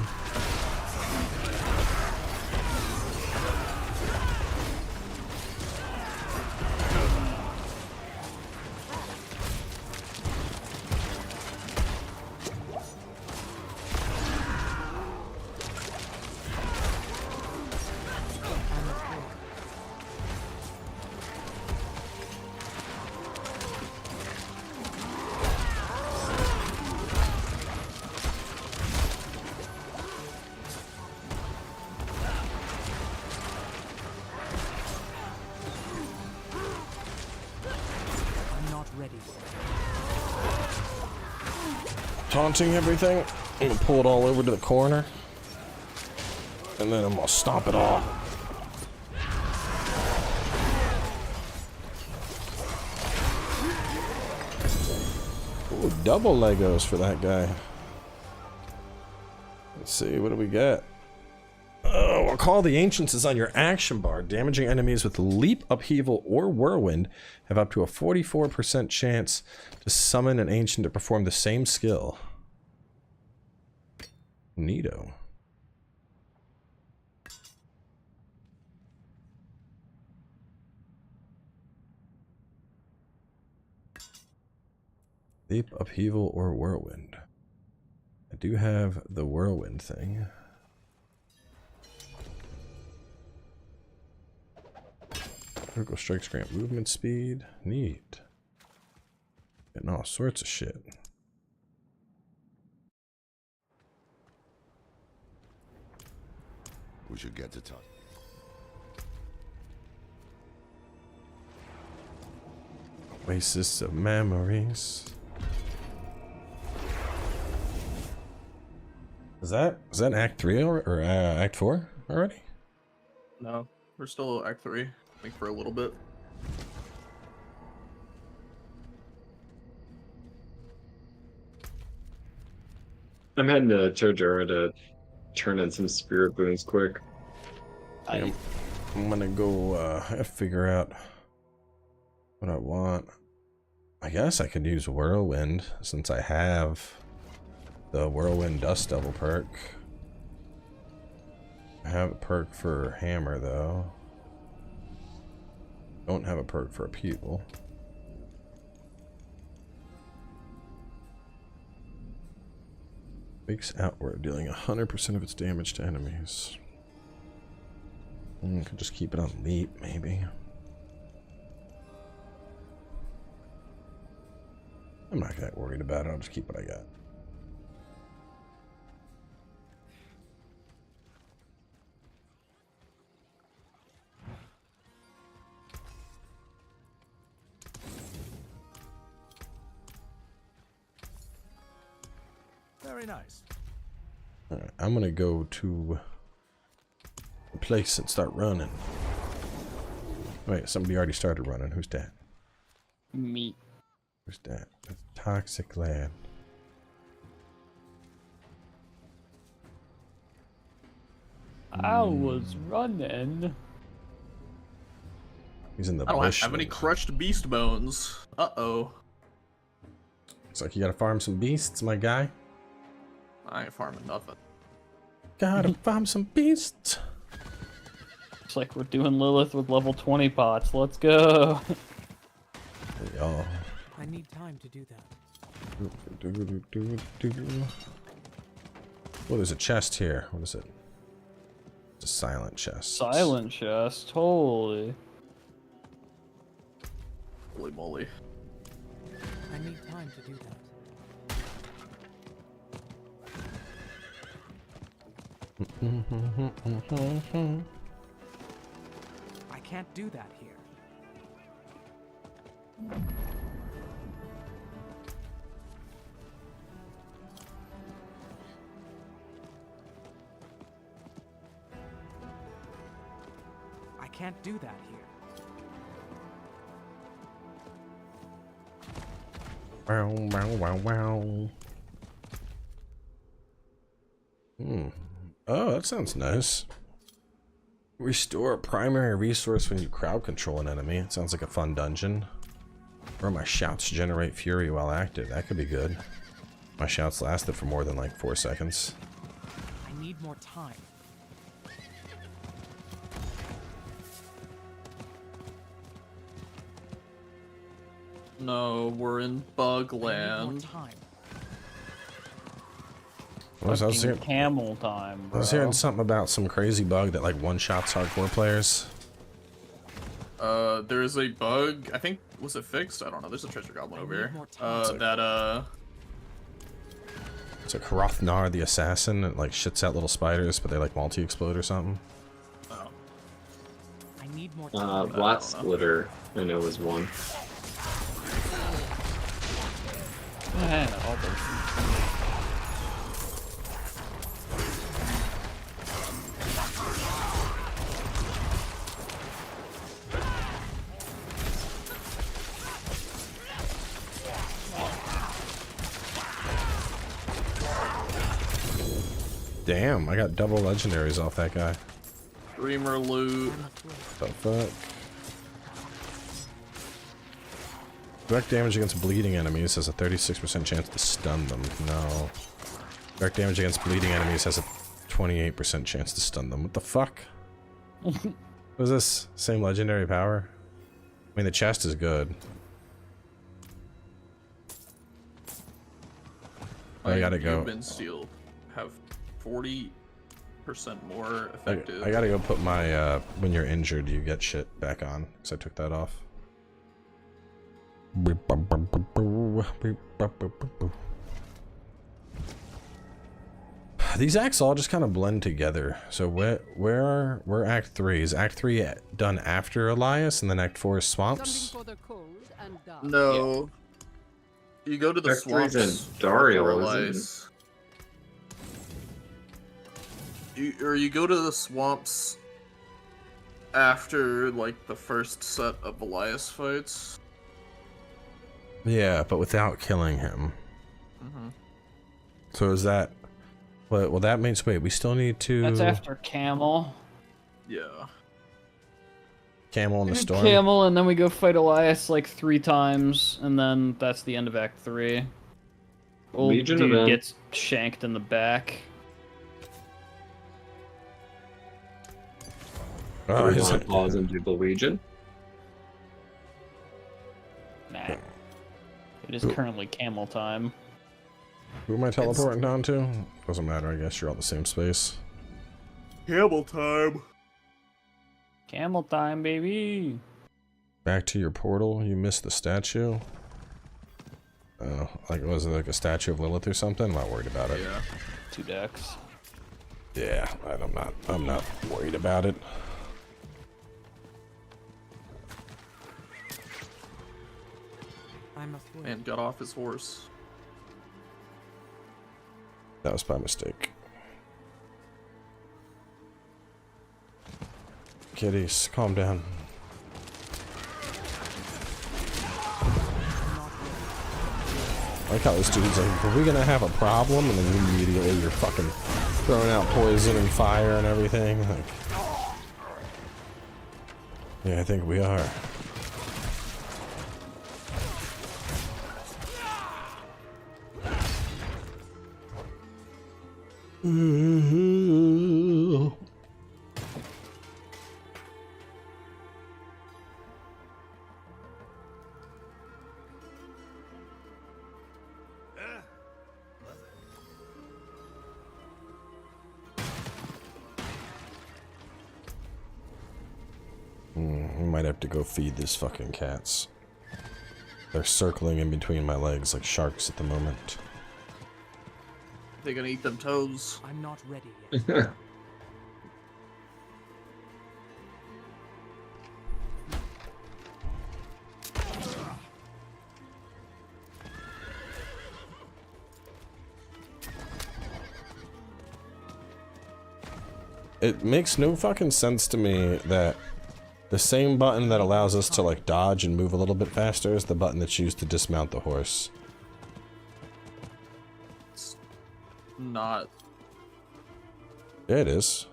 Taunting everything. I'm gonna pull it all over to the corner. And then I'm gonna stomp it all. Ooh, double Legos for that guy. Let's see, what do we get? Oh, while Call of the Ancients is on your action bar, damaging enemies with Leap, Upheaval, or Whirlwind have up to a 44% chance to summon an ancient to perform the same skill. Neato. Leap, Upheaval, or Whirlwind. I do have the Whirlwind thing. Critical strikes grant movement speed. Neat. Getting all sorts of shit. We should get to top. Oasis of memories. Is that Act 3 or Act 4 already? No, we're still Act 3. I think for a little bit. I'm heading to Chojura to turn in some spirit boons quick. I'm gonna go figure out what I want. I guess I could use Whirlwind since I have the Whirlwind Dust Devil perk. I have a perk for Hammer though. Don't have a perk for Upheaval. Wakes outward, dealing 100% of its damage to enemies. Could just keep it on Leap, maybe. I'm not that worried about it, I'll just keep what I got. Very nice. Alright, I'm gonna go to the place and start running. Wait, somebody already started running. Who's that? Me. Who's that? The Toxic Lad. I was running. He's in the I don't bush. have any crushed beast bones. Uh-oh. Looks like you gotta farm some beasts, my guy. I ain't farming nothing. Gotta farm some beasts. It's like we're doing Lilith with level 20 pots. Let's go. Yo. I need time to do that. Oh, there's a chest here. What is it? It's a silent chest. Silent chest. Holy. Holy moly. I need time to do that. I can't do that here. I can't do that here. Wow, wow, wow, wow. Oh, that sounds nice. Restore a primary resource when you crowd control an enemy. It sounds like a fun dungeon. Or my shouts generate fury while active. That could be good. My shouts lasted for more than like 4 seconds. I need more time. No, we're in bug I need more land. time. I was hearing, Camel time, bro. I was hearing something about some crazy bug that like one-shots hardcore players. There's a bug, I think, was it fixed? I don't know, there's a treasure goblin over here. It's like Hrothnar the assassin. It like shits out little spiders, but they like multi-explode or something. Oh. I need more time. Blot Splitter, I know was one. Damn, I got double legendaries off that guy. Dreamer loot. The fuck? Direct damage against bleeding enemies has a 36% chance to stun them. No. Direct damage against bleeding enemies has a 28% chance to stun them. What the fuck? What is this? Same legendary power? I mean, the chest is good. I gotta go. Human steel have 40% more effective. I gotta go put my, when you're injured, you get shit back on. Because I took that off. These acts all just kind of blend together. So where Act 3? Is Act 3 done after Elias and then Act 4 is swamps? No. You go to the Act 3's swamps in Dario, before isn't it? Elias. You go to the swamps after like the first set of Elias fights. Yeah, but without killing him. So is that... Well, that means... Wait, we still need to... That's after Camel. Yeah. Camel in the storm? Camel, and then we go fight Elias like 3 times, and then that's the end of Act 3. Old Legion dude event. gets shanked in the back. Oh, We're he's- gonna pause and do the Legion. Nah. It is currently Camel time. Who am I teleporting down to? Doesn't matter, I guess you're all the same space. Camel time. Camel time, baby. Back to your portal, you missed the statue. Oh, like was it like a statue of Lilith or something? I'm not worried about it. Yeah. 2 decks. Yeah, I'm not worried about it. I'm afraid. And got off his horse. That was by mistake. Kitties, calm down. I like how this dude's like, are we gonna have a problem? And then immediately you're fucking throwing out poison and fire and everything. Like, yeah, I think we are. might have to go feed these fucking cats. They're circling in between my legs like sharks at the moment. They're gonna eat them toes. I'm not ready yet. It makes no fucking sense to me that the same button that allows us to like dodge and move a little bit faster is the button that's used to dismount the horse. It's not. Yeah, it is.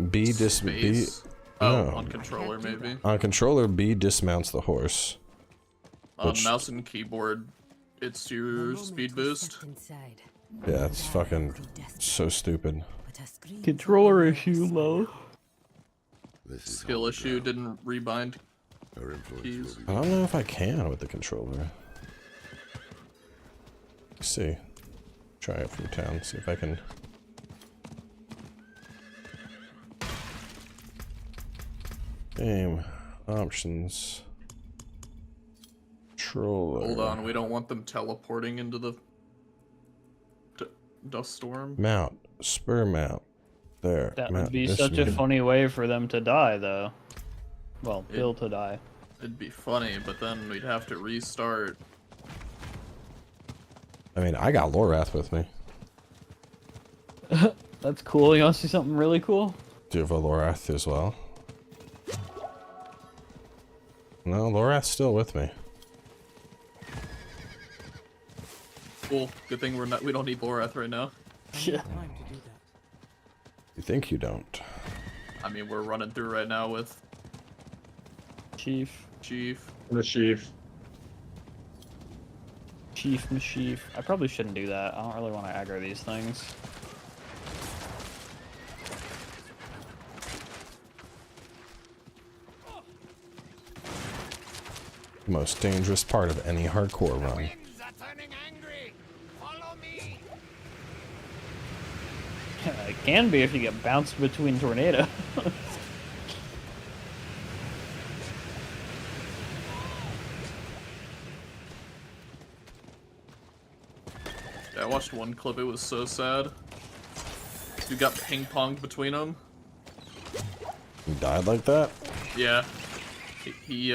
B Oh, no. on controller maybe. On controller, B dismounts the horse. On mouse and keyboard, it's your speed boost. Yeah, it's fucking so stupid. Controller issue, low. Skill issue, didn't rebind keys. I don't know if I can with the controller. Let's see. Try it from town, see if I can. Game options. Controller. Hold on, we don't want them teleporting into the dust storm. Mount. Spur mount. There. That mount would be this such a mid. funny way for them to die, though. Well, Bill to die. It'd be funny, but then we'd have to restart. I mean, I got Lorath with me. That's cool. You want to see something really cool? Do you have a Lorath as well? No, Lorath's still with me. Cool. Good thing we don't need Lorath right now. Yeah. Time to do that. You think you don't? I mean, we're running through right now with Chief. The chief. Chief. I probably shouldn't do that. I don't really want to aggro these things. The most dangerous part of any hardcore run. It can be if you get bounced between tornadoes. I watched one clip, it was so sad. You got ping-ponged between them. You died like that? Yeah. He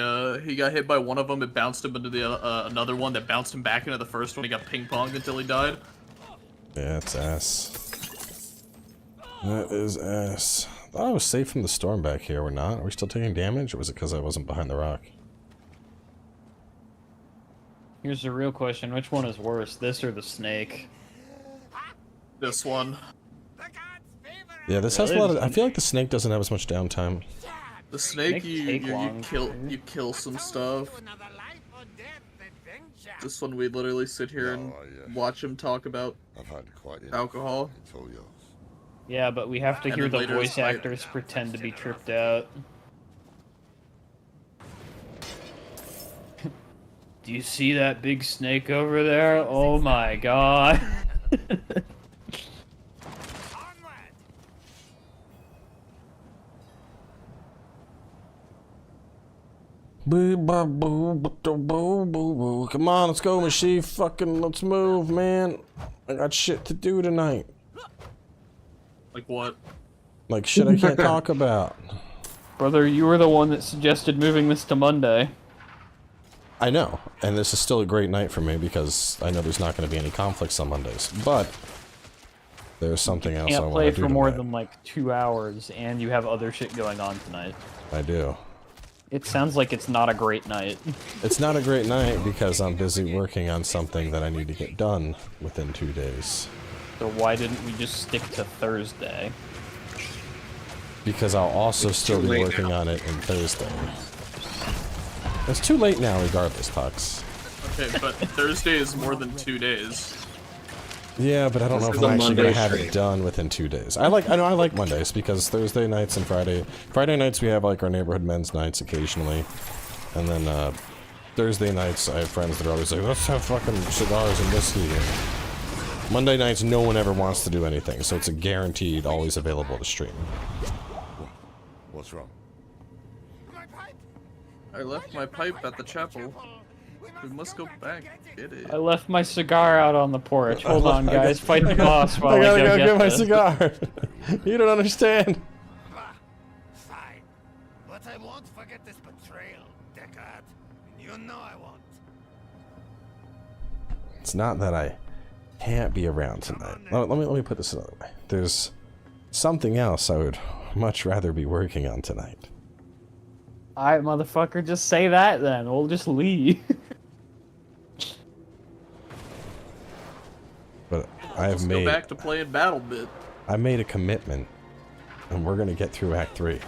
got hit by one of them, it bounced him into the another one that bounced him back into the first one. He got ping-ponged until he died. Yeah, it's ass. That is ass. I thought I was safe from the storm back here. We're not? Are we still taking damage, or was it because I wasn't behind the rock? Here's the real question. Which one is worse, this or the snake? This one. Yeah, this has a lot of... I feel like the snake doesn't have as much downtime. The snake, Snake take long. you kill some stuff. This one we literally sit here and watch him talk about I've had quite enough. alcohol. It's all yours. Yeah, but we have to And hear then the later voice it's like- actors pretend to be tripped out. Do you see that big snake over there? Oh my god. Come on, let's go, Machief. Fucking, let's move, man. I got shit to do tonight. Like what? Like shit I can't talk about. Brother, you were the one that suggested moving this to Monday. I know, and this is still a great night for me because I know there's not going to be any conflicts on Mondays. But there's something else I Can't want play to do for more tonight. than like 2 hours, and you have other shit going on tonight. I do. It sounds like it's not a great night. It's not a great night because I'm busy working on something that I need to get done within 2 days. So why didn't we just stick to Thursday? Because I'll also still be working on it on Thursday. It's too late now regardless, Pucks. Okay, but Thursday is more than 2 days. Yeah, but I don't know if This is I'm a actually gonna Monday have stream. it done within 2 days. I know I like Mondays because Thursday nights and Friday nights we have like our neighborhood men's nights occasionally, and then Thursday nights I have friends that are always like, let's have fucking cigars and whiskey. And Monday nights no one ever wants to do anything, so it's a guaranteed always available to stream. What's wrong? I left my pipe at the chapel. We must go back. Get it. I left my cigar out on the porch. Hold on, guys. Fight the boss while I gotta go go get my this. cigar. You don't understand. Fine. But I won't forget this betrayal, Deckard. You know I won't. It's not that I can't be around tonight. Let me put this another way. There's something else I would much rather be working on tonight. Alright, motherfucker, just say that then. We'll just leave. But I have Let's go back to playing Battle Bit. I made a commitment, and we're gonna get through Act 3.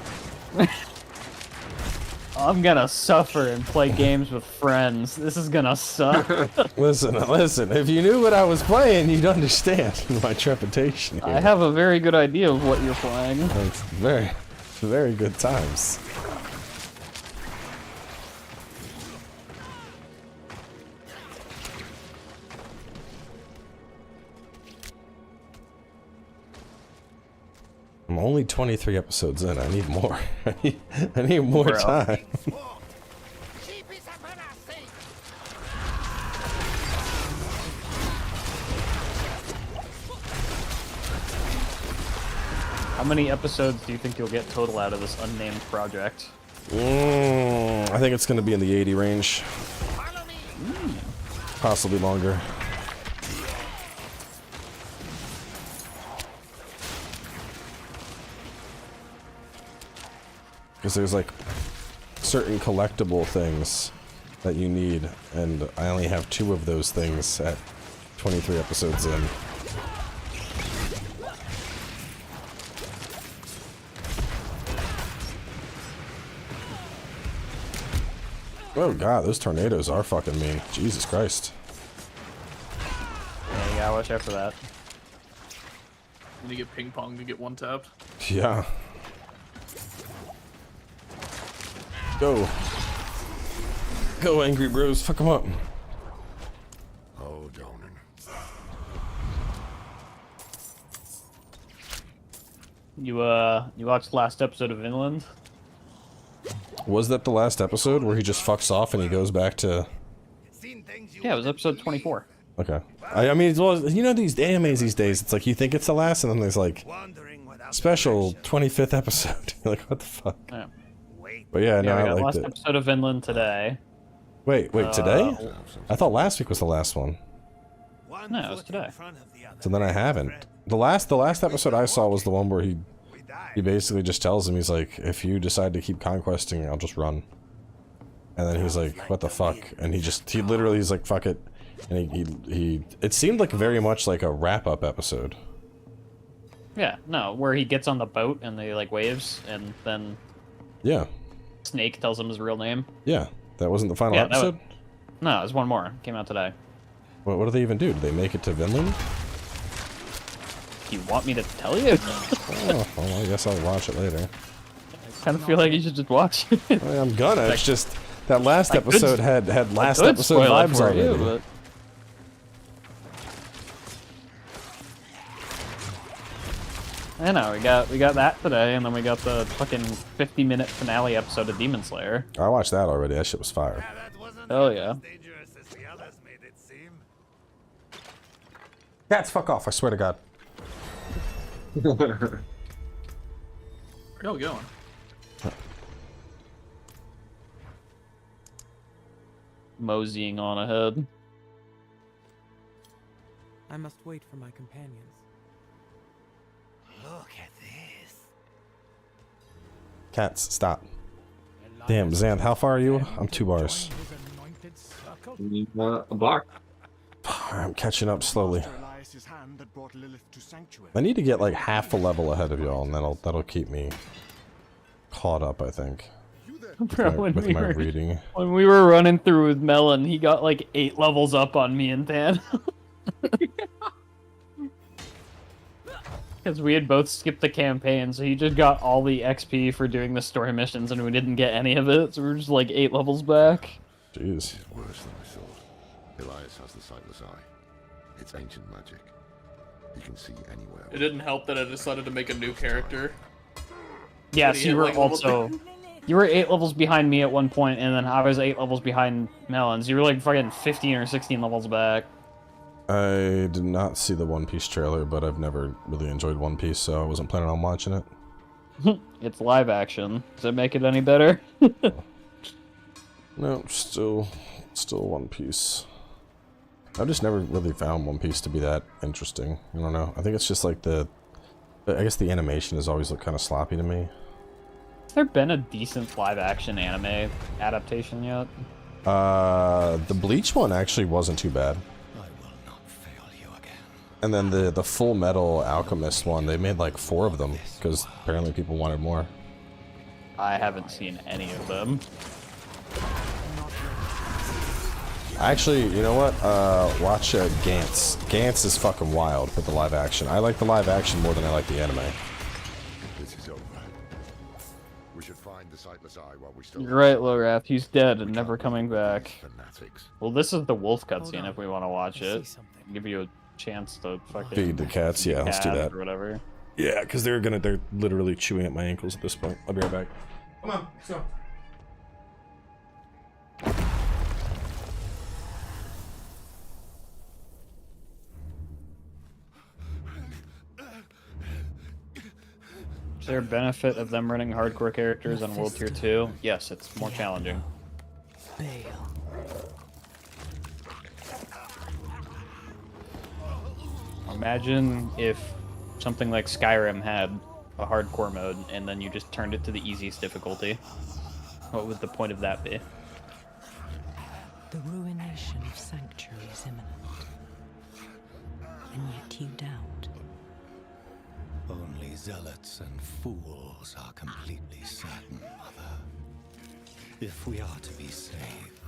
I'm gonna suffer and play games with friends. This is gonna suck. Listen, if you knew what I was playing, you'd understand my trepidation here. I have a very good idea of what you're playing. It's very good times. I'm only 23 episodes in. I need more. I need more Bro. time. How many episodes do you think you'll get total out of this unnamed project? I think it's going to be in the 80 range. Possibly longer. Because there's like certain collectible things that you need, and I only have 2 of those things at 23 episodes in. Oh god, those tornadoes are fucking mean. Jesus Christ. Yeah, you gotta watch out for that. When you get ping pong, you get one tapped. Yeah. Go. Go, Angry Bros. Fuck them up. Oh, darling. You watched last episode of Vinland? Was that the last episode where he just fucks off and he goes back to... Yeah, it was episode 24. Okay. I mean, well, you know these animes these days, it's like you think it's the last and then there's like special 25th episode. You're like, what the fuck? Yeah. But yeah, no, we I got liked last it. episode of Vinland today. Wait, today? I thought last week was the last one. No, it was today. So then I haven't. The last episode I saw was the one where he basically just tells him, he's like, if you decide to keep conquesting, I'll just run. And then he's like, what the fuck? And he literally is like, fuck it. And he it seemed like very much like a wrap-up episode. Yeah, no, where he gets on the boat and they like waves, and then Yeah. Snake tells him his real name. Yeah. That wasn't the final episode? No, there's one more. Came out today. What do they even do? Do they make it to Vinland? You want me to tell you? Oh, well, I guess I'll watch it later. I kind of feel like you should just watch it. I mean, I'm gonna. It's just that last I could- episode had last I could episode spoil it vibes for already. you, but... I know, we got that today, and then we got the fucking 50-minute finale episode of Demon Slayer. I watched that already. That shit was fire. Hell yeah. Cats, fuck off! I swear to God. Where y'all going? Moseying on ahead. I must wait for my companions. Look at this. Cats, stop. Damn, Xanth, how far are you? I'm 2 bars. A block. I'm catching up slowly. I need to get like half a level ahead of y'all, and that'll keep me caught up, I think. Bro, With my reading. When we were running through with Melon, he got like 8 levels up on me and Dan. Because we had both skipped the campaign, so he just got all the XP for doing the story missions, and we didn't get any of it, so we were just like 8 levels back. Jeez. It's worse than I thought. Elias has the sightless eye. It's ancient magic. He can see anywhere. It didn't help that I decided to make a new character. Yeah, Did he so you hit, were like, level also... You were 8 levels behind me at one point, and then I was 8 levels behind Melons. You were like fucking 15 or 16 levels back. I did not see the One Piece trailer, but I've never really enjoyed One Piece, so I wasn't planning on watching it. It's live action. Does it make it any better? No, still One Piece. I've just never really found One Piece to be that interesting. I don't know. I think it's just like I guess the animation has always looked kind of sloppy to me. Has there been a decent live action anime adaptation yet? The Bleach one actually wasn't too bad. I will not fail you again. And then the Full Metal Alchemist one, they made like 4 of them because apparently people wanted more. I haven't seen any of them. Actually, you know what? Watch Gantz. Gantz is fucking wild with the live action. I like the live action more than I like the anime. This is over. We should find the sightless eye while we still. You're right, Lorath. He's dead and never coming back. Fanatics. Well, this is the wolf cutscene on. if we want to watch I see it. something. Give you a chance to fucking Feed the cats, yeah, let's do cat that. or whatever. Yeah, because they're literally chewing at my ankles at this point. I'll be right back. Come on, let's go. Is there a benefit of them running hardcore characters on World Tier 2? Yes, it's more challenging. Bale. Imagine if something like Skyrim had a hardcore mode and then you just turned it to the easiest difficulty. What would the point of that be? The ruination of Sanctuary is imminent. And yet you doubt. Only zealots and fools are completely certain, Mother. If we are to be saved,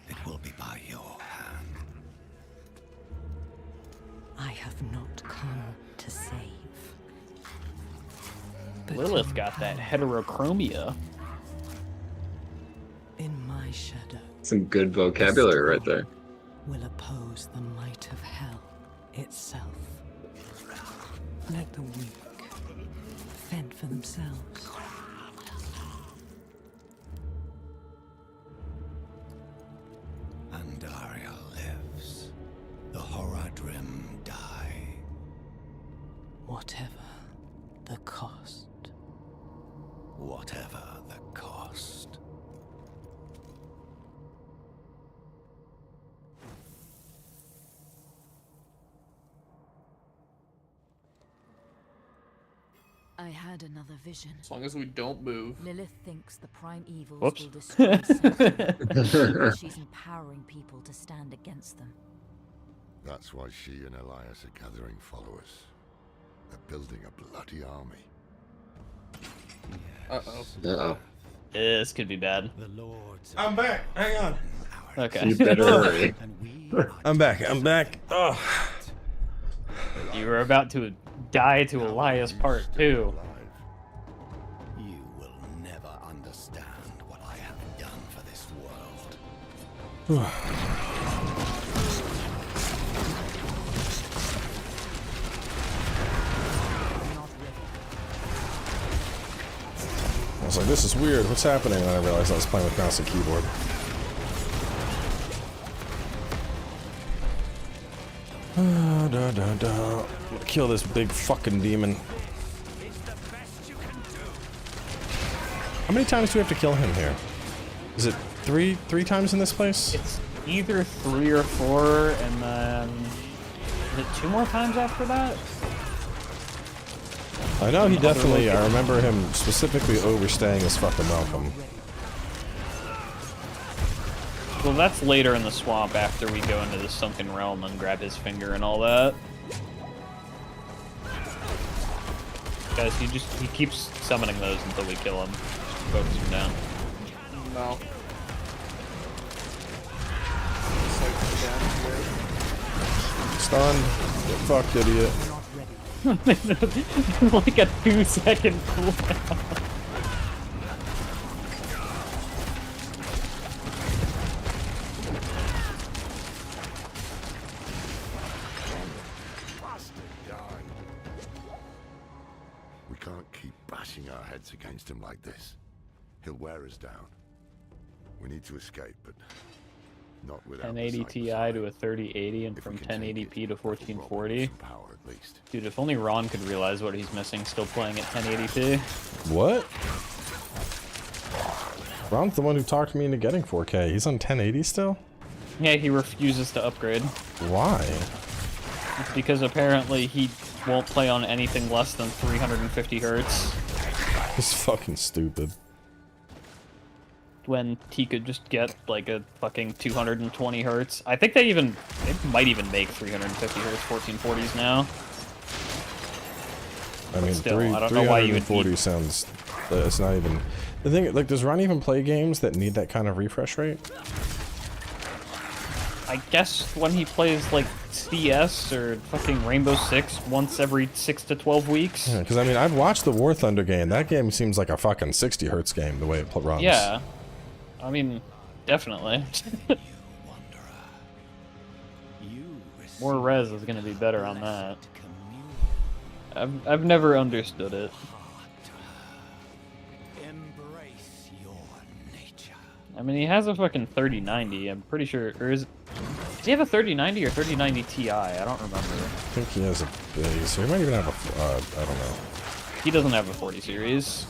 it will be by your hand. I have not come to save. But Lilith to got that empower. heterochromia. In my shadow Some good vocabulary right there. will oppose the might of hell itself. Let the weak fend for themselves. Andaria lives. The Horadrim die. Whatever the cost. Whatever the cost. I had another vision. As long as we don't move. Lilith thinks the prime evils Whoops. will destroy Samson. She's empowering people to stand against them. That's why she and Elias are gathering followers. They're building a bloody army. Uh-oh. Uh-oh. This could be bad. The Lords. I'm back. Hang on. Okay. You better hurry. And we I'm back. I'm back. Oh. You were about to die to Elias Part 2. you will never understand what I have done for this world. I was like, this is weird. What's happening? And then I realized I was playing with mouse and keyboard. I'm gonna kill this big fucking demon. How many times do we have to kill him here? Is it three times in this place? It's either 3 or 4, and then... Is it 2 more times after that? I know he definitely, I remember him specifically overstaying his fucking welcome. Well, that's later in the swamp after we go into the sunken realm and grab his finger and all that. Guys, he keeps summoning those until we kill him. Just focus him down. No. Stunned. Get fucked, idiot. Like a 2-second cooldown. We can't keep bashing our heads against him like this. He'll wear us down. We need to escape, but not without 1080 Ti to a 3080 and from 1080p to 1440. Power at least. Dude, if only Ron could realize what he's missing still playing at 1080p. What? Ron's the one who talked me into getting 4K. He's on 1080 still? Yeah, he refuses to upgrade. Why? It's because apparently he won't play on anything less than 350 hertz. He's fucking stupid. When he could just get like a fucking 220 hertz. I think they might even make 350 hertz 1440s now. I mean, still, I don't know why you would 340 sounds. It's not even. The thing, like, does Ron even play games that need that kind of refresh rate? I guess when he plays like CS or fucking Rainbow Six once every 6 to 12 weeks. Yeah, because I mean, I've watched the War Thunder game. That game seems like a fucking 60 hertz game the way it runs. Yeah, I mean, definitely. More res is gonna be better on that. I've never understood it. I mean, he has a fucking 3090. I'm pretty sure, or does he have a 3090 or 3090 Ti? I don't remember. I think he has a base. Or he might even have a. I don't know. He doesn't have a 40 series.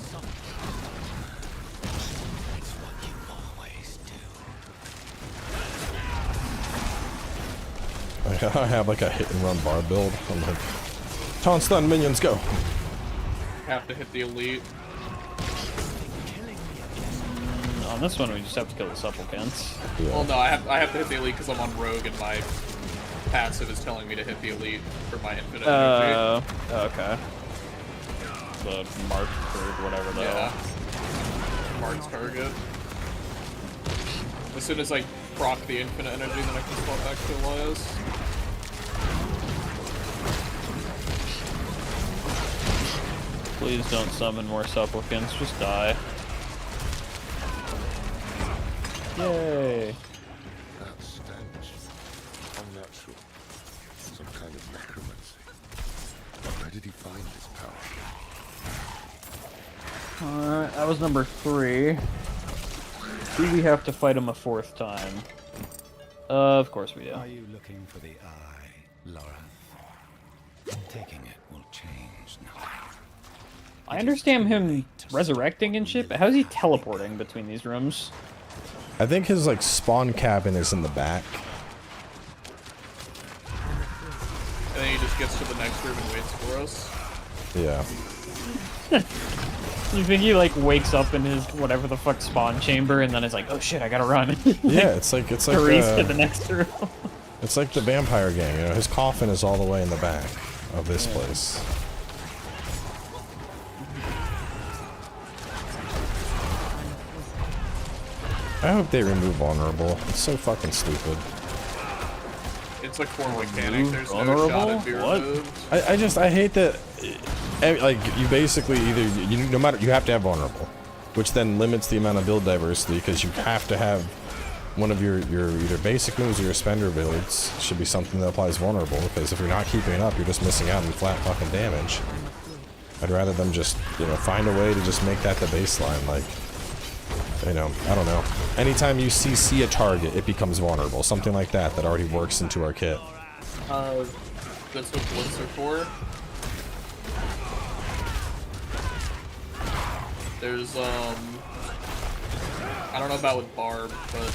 I have like a hit and run bar build. I'm like, taunt stun minions go. Have to hit the elite. On this one, we just have to kill the supplicants. Yeah. Well, no, I have to hit the elite because I'm on rogue and my passive is telling me to hit the elite for my infinite energy. Okay. The mark or whatever the hell. Mark's target. As soon as I proc the infinite energy, then I can swap back to Elias. Please don't summon more supplicants, just die. Yay! That stench. Unnatural. Some kind of necromancy. Where did he find this power? Alright, that was number 3. Do we have to fight him a 4th time? Of course we do. Are you looking for the eye, Laura? Taking it will change nothing. I understand him resurrecting and shit, but how's he teleporting between these rooms? I think his like spawn cabin is in the back. And then he just gets to the next room and waits for us. Yeah. You think he like wakes up in his whatever the fuck spawn chamber and then is like, oh shit, I gotta run. Yeah, it's like race to the next room. It's like the vampire game, you know, his coffin is all the way in the back of this place. I hope they remove vulnerable. It's so fucking stupid. It's a core mechanic. There's no shot at being removed. I hate that. Like you basically no matter you have to have vulnerable, which then limits the amount of build diversity because you have to have one of your either basic moves or your spender builds should be something that applies vulnerable. Because if you're not keeping it up, you're just missing out on flat fucking damage. I'd rather them just find a way to just make that the baseline. Like. I don't know. Anytime you CC a target, it becomes vulnerable. Something like that already works into our kit. That's what blitz are for. There's, I don't know about with Barb, but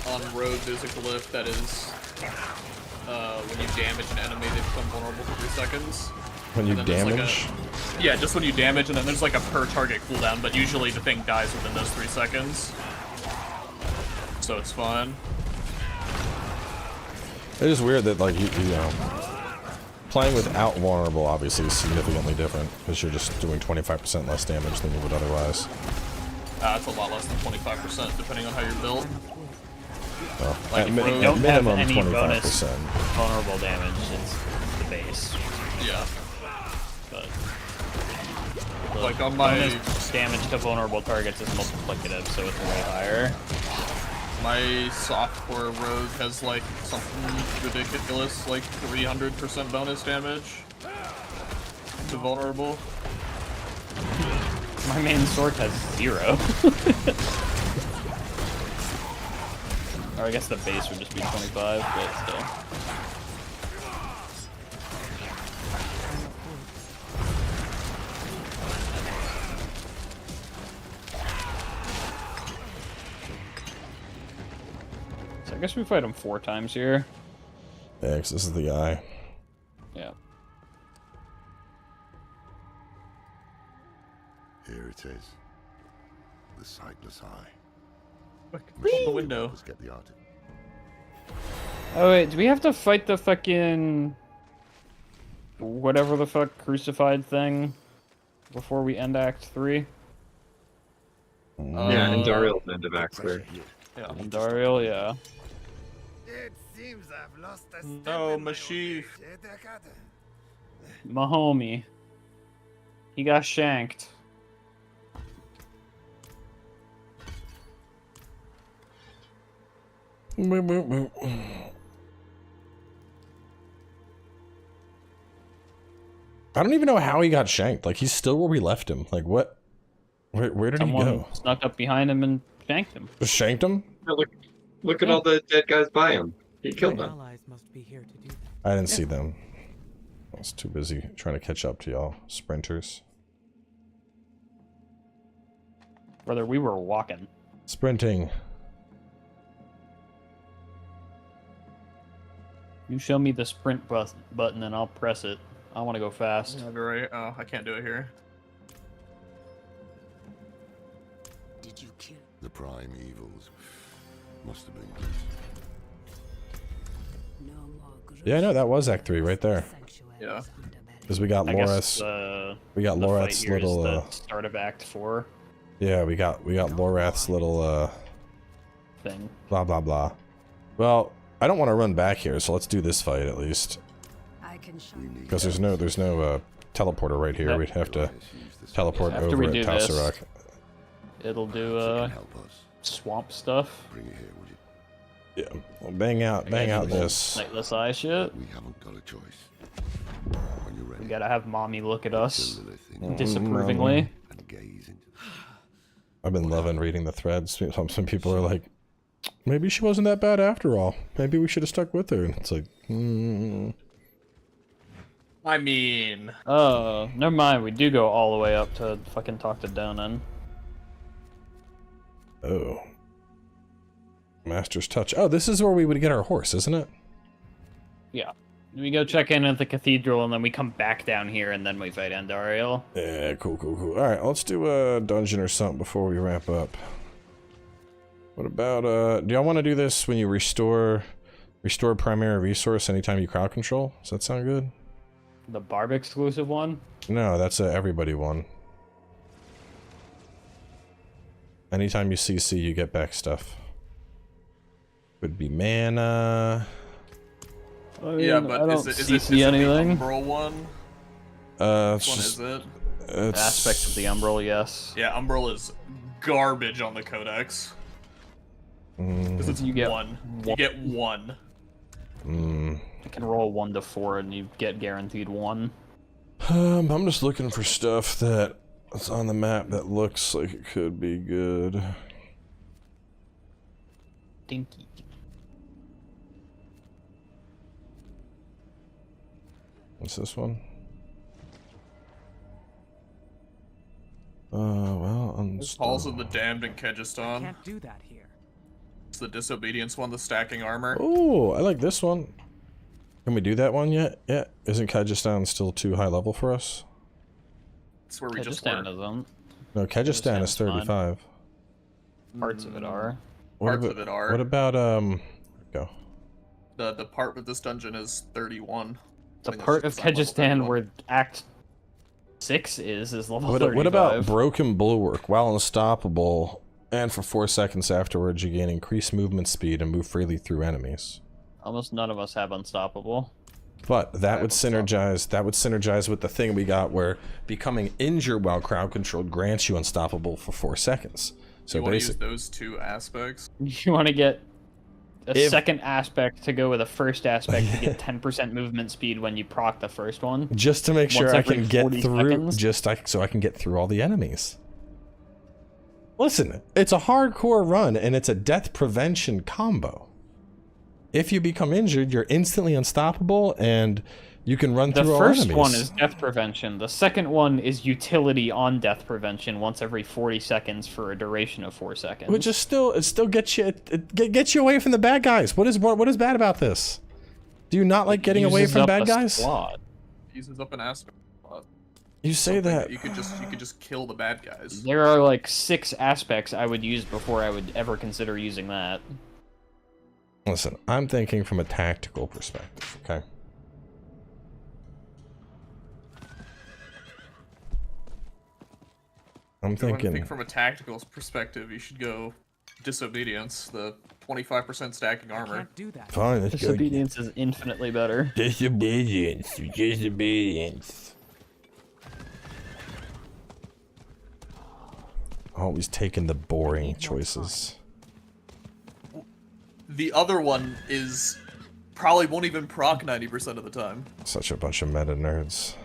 on Rogue there's a glyph that is, when you damage an enemy, they become vulnerable for 3 seconds. When you damage? Yeah, just when you damage, and then there's like a per target cooldown, but usually the thing dies within those 3 seconds. So it's fine. It is weird that, like, you know, playing without vulnerable obviously is significantly different, because you're just doing 25% less damage than you would otherwise. It's a lot less than 25%, depending on how you're built. Well, like at don't have minimum, any 25%. bonus vulnerable damage. It's the base. Yeah. But like on my damage to vulnerable targets is multiplicative, so it's way higher. My softcore rogue has like something ridiculous, like 300% bonus damage to vulnerable. My main sword has 0. Or I guess the base would just be 25, but still. So I guess we fight him 4 times here. Yeah, 'cause this is the guy. Yeah. Here it is. The sightless eye. Look, the window. Let's get the art. Oh wait, do we have to fight the fucking... whatever the fuck crucified thing before we end Act 3? Yeah, and Dariel at the end of Act 3. Yeah. And Dariel, yeah. It seems I've lost a step No, in my Mashif. My homie. He got shanked. I don't even know how he got shanked. Like, he's still where we left him. Like, what? Where did Someone he go? snuck up behind him and shanked him. Just shanked him? Yeah, look at all the dead guys by him. He killed My them. allies must be here to do that. I didn't see them. I was too busy trying to catch up to y'all sprinters. Brother, we were walking. Sprinting. You show me the sprint button and I'll press it. I want to go fast. Yeah, right. Oh, I can't do it here. Did you kill? The prime evils must have been. No more Yeah, no, that was Act 3 right there. Yeah. Because we got I Loras. guess, We got the fight Lorath's here is little. the start of Act 4 Yeah, we got Lorath's little. thing. Blah blah blah. Well, I don't want to run back here, so let's do this fight at least. I can show Because there's no teleporter right here. Yep. We'd have to teleport After over we at do this, Tausarok. It'll do Help us. swamp stuff. Bring it here, would you? Yeah, well, bang out this. Nightless eye shit. We haven't got a choice. When you're ready, We gotta have mommy look at us Lilith in disapprovingly. and gaze into. I've been loving reading the threads. Some people are like, maybe she wasn't that bad after all. Maybe we should have stuck with her. And it's like, I mean... Oh, never mind. We do go all the way up to fucking talk to Donan. Oh. Master's touch. Oh, this is where we would get our horse, isn't it? Yeah. We go check in at the cathedral, and then we come back down here, and then we fight Andariel. Yeah, cool. Alright, let's do a dungeon or something before we wrap up. What about, do y'all want to do this when you restore primary resource anytime you crowd control? Does that sound good? The Barb exclusive one? No, that's a everybody one. Anytime you CC, you get back stuff. Would be mana. I mean, Yeah, but is it the Umbral one? It's Which one just, is it? it's Aspects of the Umbral, yes. Yeah, Umbral is garbage on the Codex. Because it's You get one. You get one. You can roll 1 to 4, and you get guaranteed 1. I'm just looking for stuff that's on the map that looks like it could be good. Dinky. What's this one? Well, Halls of the Damned in Kyrgyzstan. Can't do that here. It's the Disobedience one, the stacking armor. Oh, I like this one. Can we do that one yet? Yeah. Isn't Kyrgyzstan still too high level for us? That's where we just Kyrgyzstan were. isn't. No, Kyrgyzstan is Kyrgyzstan's fine. 35. Parts of it are. What Parts of it are. What about, go. The part with this dungeon is 31. The I think part that's of just not level Kyrgyzstan 31. where Act 6 is level What 35. about Broken Bulwark? While unstoppable, and for 4 seconds afterwards, you gain increased movement speed and move freely through enemies. Almost none of us have Unstoppable. But that would synergize. That would synergize with the thing we got, where becoming injured while crowd controlled grants you unstoppable for 4 seconds. So you want to use basically, those two aspects? You want to get a If- second aspect to go with a first aspect to get 10% movement speed when you proc the first one. just to make sure Once I every can get 40 through, seconds? so I can get through all the enemies. Listen, it's a hardcore run and it's a death prevention combo. If you become injured, you're instantly unstoppable and you can run through all enemies. The first one is death prevention. The second one is utility on death prevention once every 40 seconds for a duration of 4 seconds. Which is still, it still gets you, it gets you away from the bad guys. What is bad about this? Do you not like getting away from bad guys? Uses up an aspect. You say that you could just kill the bad guys. There are like 6 aspects I would use before I would ever consider using that. Listen, I'm thinking from a tactical perspective, okay? I'm thinking from a tactical perspective, you should go disobedience, the 25% stacking armor. Can't do that. Fine, let's go. Disobedience is infinitely better. Disobedience. Always taking the boring choices. The other one is probably won't even proc 90% of the time. Such a bunch of meta nerds.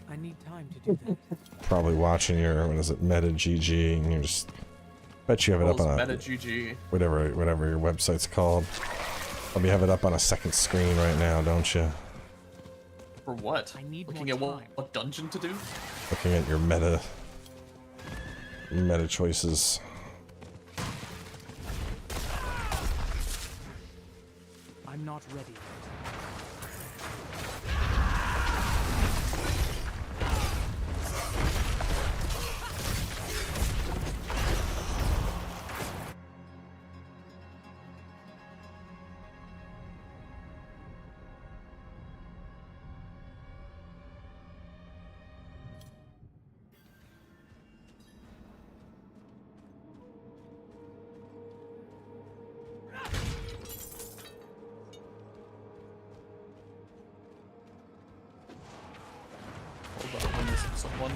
I need time to do that. Probably watching your, what is it, Meta GG, and you're just, bet you have it up on Meta GG. whatever your website's called. Probably have it up on a second screen right now, don't you? For what? I need Looking more at time. what dungeon to do? Looking at your meta choices. I'm not ready. Hold on, I'm missing someone.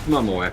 I'm on my way.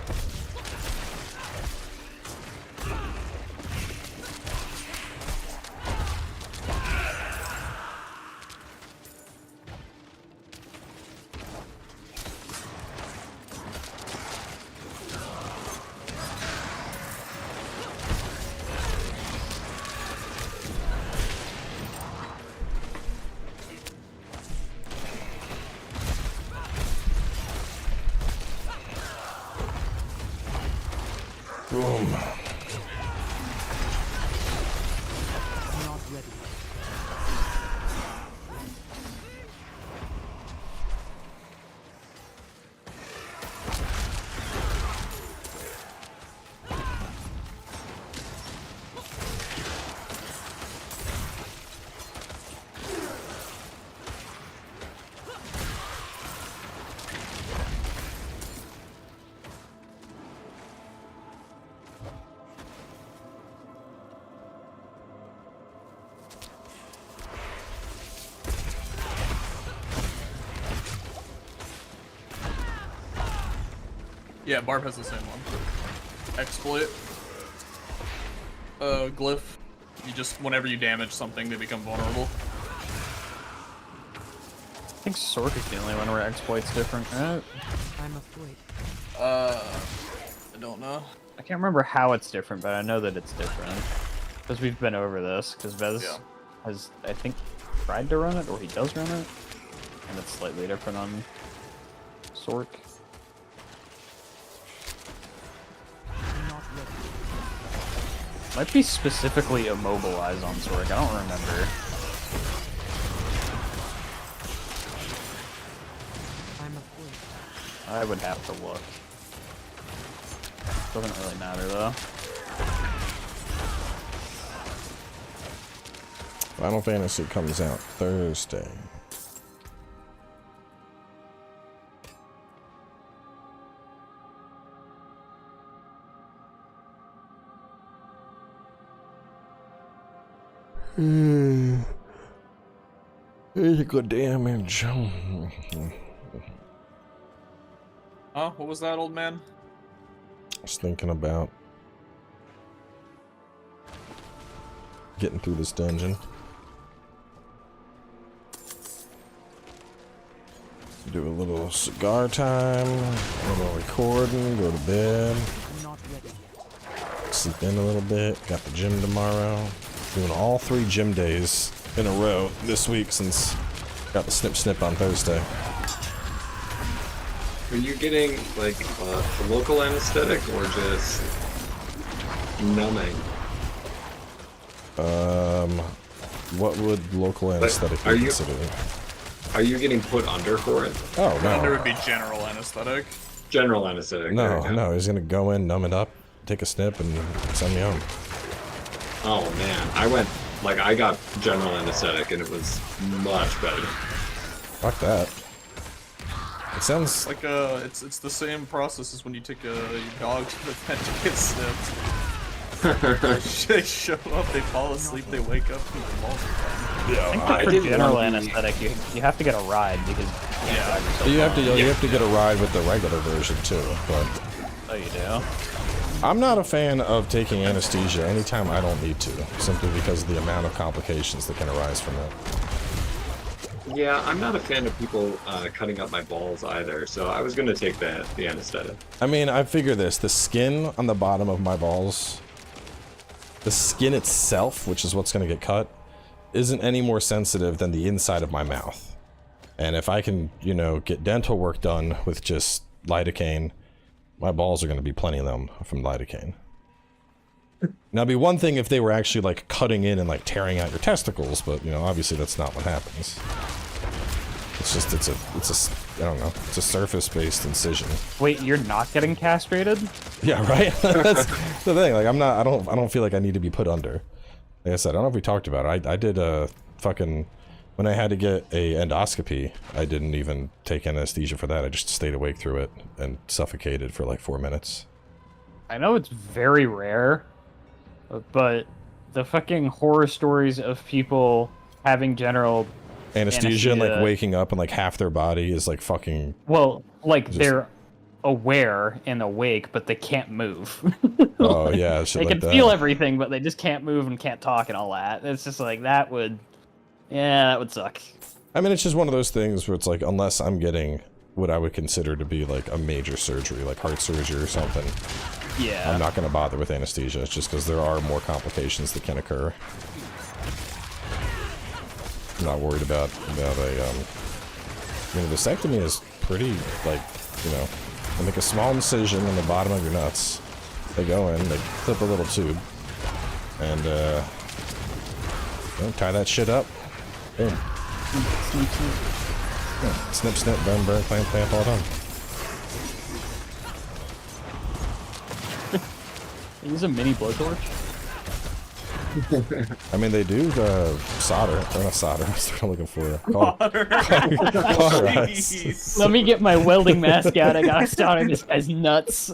Boom. I'm not ready. Yeah, Barb has the same one. Exploit. Glyph. You just, whenever you damage something, they become vulnerable. I think Sork is the only one where exploit's different, right? I'm afraid. I don't know. I can't remember how it's different, but I know that it's different. Because we've been over this, because Vez has, I think, tried to run it, or he does run it. And it's slightly different on Sork. I'm not ready. Might be specifically immobilized on Sork, I don't remember. I'm afraid. I would have to look. Doesn't really matter though. Final Fantasy comes out Thursday. Physical damage. Huh? What was that, old man? I was thinking about getting through this dungeon. Do a little cigar time, a little recording, go to bed. I'm not sleep in a little bit. Got the gym tomorrow. Doing all 3 gym days in a row this week since got the snip on Thursday. Are you getting like a local anesthetic or just numbing? What would local anesthetic be considered? Are you getting put under for it? Oh no. Under would be general anesthetic. General anesthetic. No, he's gonna go in, numb it up, take a snip, and send me home. Oh man, I got general anesthetic and it was much better. Fuck that. It sounds like it's the same process as when you take your dog to the vet to get snipped. They show up, they fall asleep, they wake up, and their balls are gone. Yeah, I think for general anesthetic, you have to get a ride because you have to get a ride with the regular version too. But oh, you do. I'm not a fan of taking anesthesia anytime I don't need to, simply because of the amount of complications that can arise from it. Yeah, I'm not a fan of people cutting up my balls either, so I was gonna take the anesthetic. I mean, I figure this: the skin on the bottom of my balls, the skin itself, which is what's gonna get cut, isn't any more sensitive than the inside of my mouth. And if I can, you know, get dental work done with just lidocaine, my balls are going to be plenty of them from lidocaine. Now, it'd be one thing if they were actually, like, cutting in and, like, tearing out your testicles, but, you know, obviously that's not what happens. It's just, it's a, I don't know, it's a surface-based incision. Wait, you're not getting castrated? Yeah, right? That's the thing, like, I don't feel like I need to be put under. Like I said, I don't know if we talked about it. I did a fucking... When I had to get a endoscopy, I didn't even take anesthesia for that. I just stayed awake through it and suffocated for like 4 minutes. I know it's very rare, but the fucking horror stories of people having general anesthesia and like waking up and like half their body is like fucking... Well, like they're aware and awake, but they can't move. Oh yeah, shit they like can feel everything, but they just can't move and can't talk and all that. It's just like that would suck. I mean, it's just one of those things where it's like, unless I'm getting what I would consider to be like a major surgery, like heart surgery or something, yeah, I'm not going to bother with anesthesia. It's just because there are more complications that can occur. I'm not worried about a you know, vasectomy is pretty, like, you know, they make a small incision in the bottom of your nuts. They go in, they clip a little tube, and you know, tie that shit up. Boom. Yeah, snip, snip, burn, burn, clamp, clamp, all done. Use a mini blowtorch? I mean, they do solder. Or not solder, what's the word I'm looking for? Cauterize. Let me get my welding mask out. I gotta start on this guy's nuts.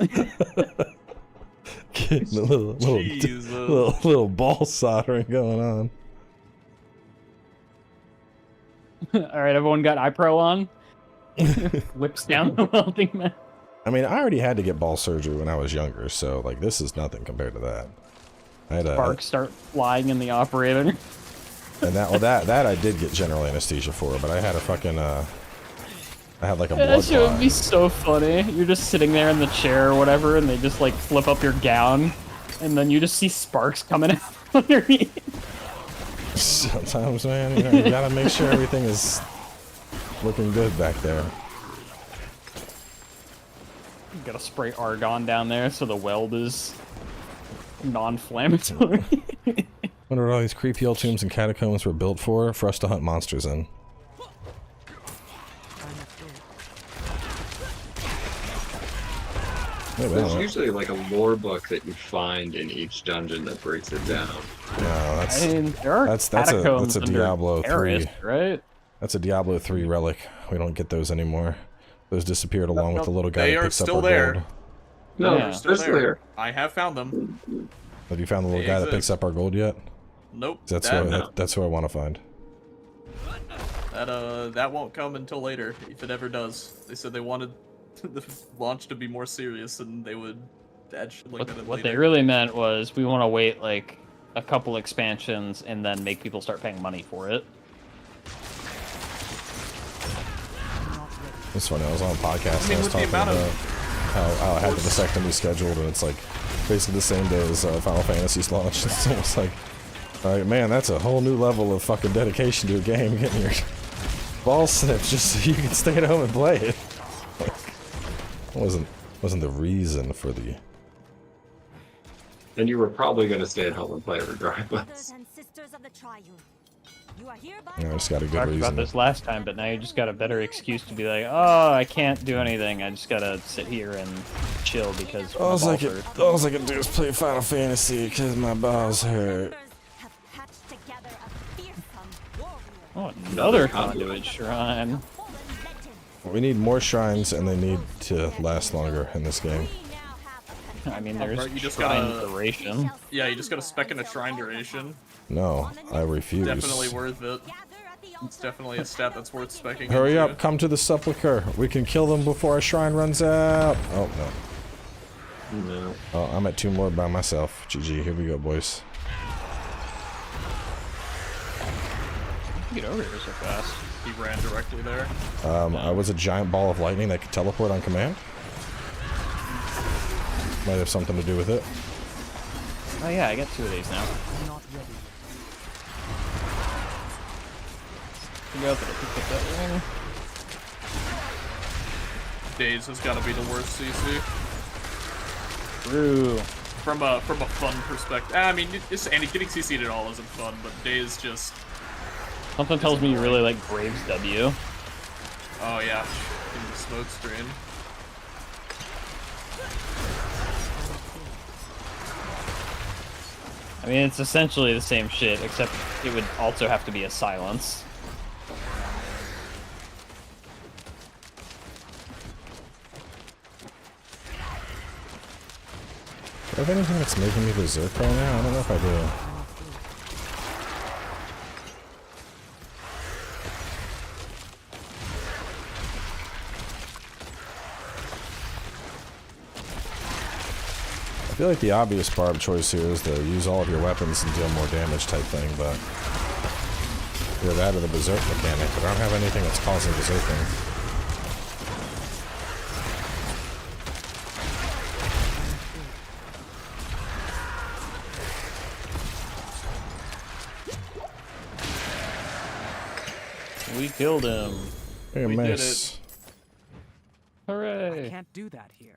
Getting a little ball soldering going on. Alright, everyone got iPro on? Whips down the welding mask. I mean, I already had to get ball surgery when I was younger, so, like, this is nothing compared to that. I had Sparks start flying in the operator. And that I did get general anesthesia for, but I had a fucking, I had, like, a blood That shit would clot. be so funny. You're just sitting there in the chair or whatever, and they just, like, flip up your gown, and then you just see sparks coming out underneath. Sometimes, man, you know, you gotta make sure everything is looking good back there. You gotta spray argon down there so the weld is non-flammatory. Wonder what all these creepy old tombs and catacombs were built for us to hunt monsters in. There's usually like a lore book that you find in each dungeon that breaks it down. No, that's that's a Diablo 3, right? That's a Diablo 3 relic. We don't get those anymore. Those disappeared along with the little guy that picks up our gold. No, they're still there. I have found them. Have you found the little guy that picks up our gold yet? Nope. That's who I want to find. That won't come until later, if it ever does. They said they wanted the launch to be more serious, and they would add shit like that in What later. they really meant was we want to wait like a couple expansions and then make people start paying money for it. It's funny, I was on a podcast and I was talking about how I had the vasectomy scheduled, and it's like basically the same day as Final Fantasy's launch. It's almost like, alright, man, that's a whole new level of fucking dedication to a game, getting your balls snipped just so you can stay at home and play it. Like, wasn't the reason for the... And you were probably going to stay at home and play it regardless. I just got a good Talked reason. about this last time, but now you just got a better excuse to be like, oh, I can't do anything. I just gotta sit here and chill because my balls hurt. All I can do is play Final Fantasy because my balls hurt. Oh, another conduit shrine. We need more shrines, and they need to last longer in this game. I mean, there's You just shrine gotta- duration. Yeah, you just gotta spec in a shrine duration. No, I refuse. Definitely worth it. It's definitely a stat that's worth specking Hurry into. up, come to the Supplicer. We can kill them before our shrine runs out. Oh, no. No. Oh, I'm at 2 more by myself. GG, here we go, boys. You get over here so fast. He ran directly there. I was a giant ball of lightning that could teleport on command. Might have something to do with it. Oh yeah, I got 2 of these now. Not ready. Figure out that I can pick that ring. Days has gotta be the worst CC. True. From a fun perspective. I mean, getting CC'd at all isn't fun, but Days just... Something tells me you really like Graves W. Oh yeah, in the smoke screen. I mean, it's essentially the same shit, except it would also have to be a silence. Do I have anything that's making me berserk right now? I don't know if I do. I feel like the obvious barb choice here is to use all of your weapons and deal more damage type thing, but either that or the berserk mechanic, but I don't have anything that's causing berserking. We killed him. Hey, We did mace. Hooray! I can't do that here.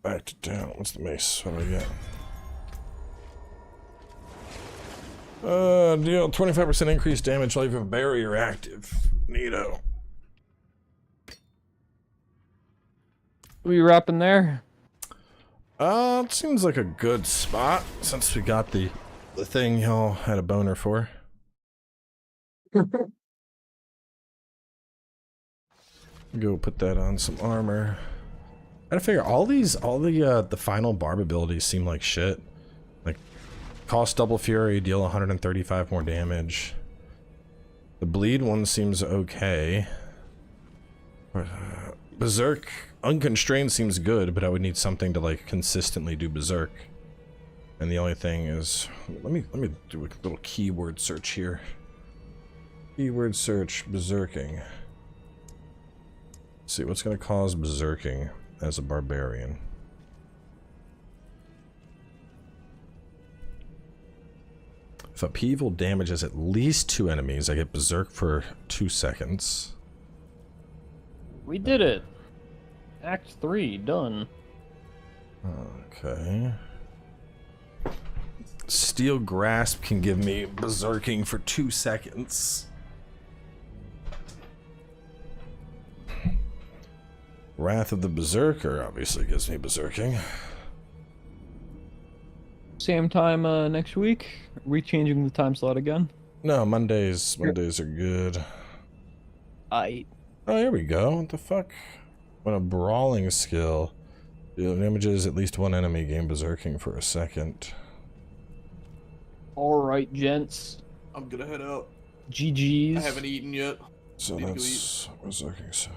Back to town. What's the mace? What do we get? Deal 25% increased damage while you have a barrier active. Neato. We wrapping there? It seems like a good spot since we got the thing y'all had a boner for. Go put that on some armor. I figure all the final barb abilities seem like shit. Like, cost double fury, deal 135 more damage. The bleed one seems okay. Berserk unconstrained seems good, but I would need something to like consistently do berserk. And the only thing is, let me do a little keyword search here. Keyword search berserking. Let's see what's gonna cause berserking as a barbarian. If upheaval damages at least 2 enemies, I get berserk for 2 seconds. We did it! Act 3, done. Okay. Steel Grasp can give me berserking for 2 seconds. Wrath of the Berserker obviously gives me berserking. Same time next week? Are we changing the time slot again? No, Mondays are good. Oh, here we go. What the fuck? When a brawling skill damages at least 1 enemy, gain berserking for a second. Alright, gents. I'm gonna head out. GG's. I haven't eaten yet. So Need to that's berserking. So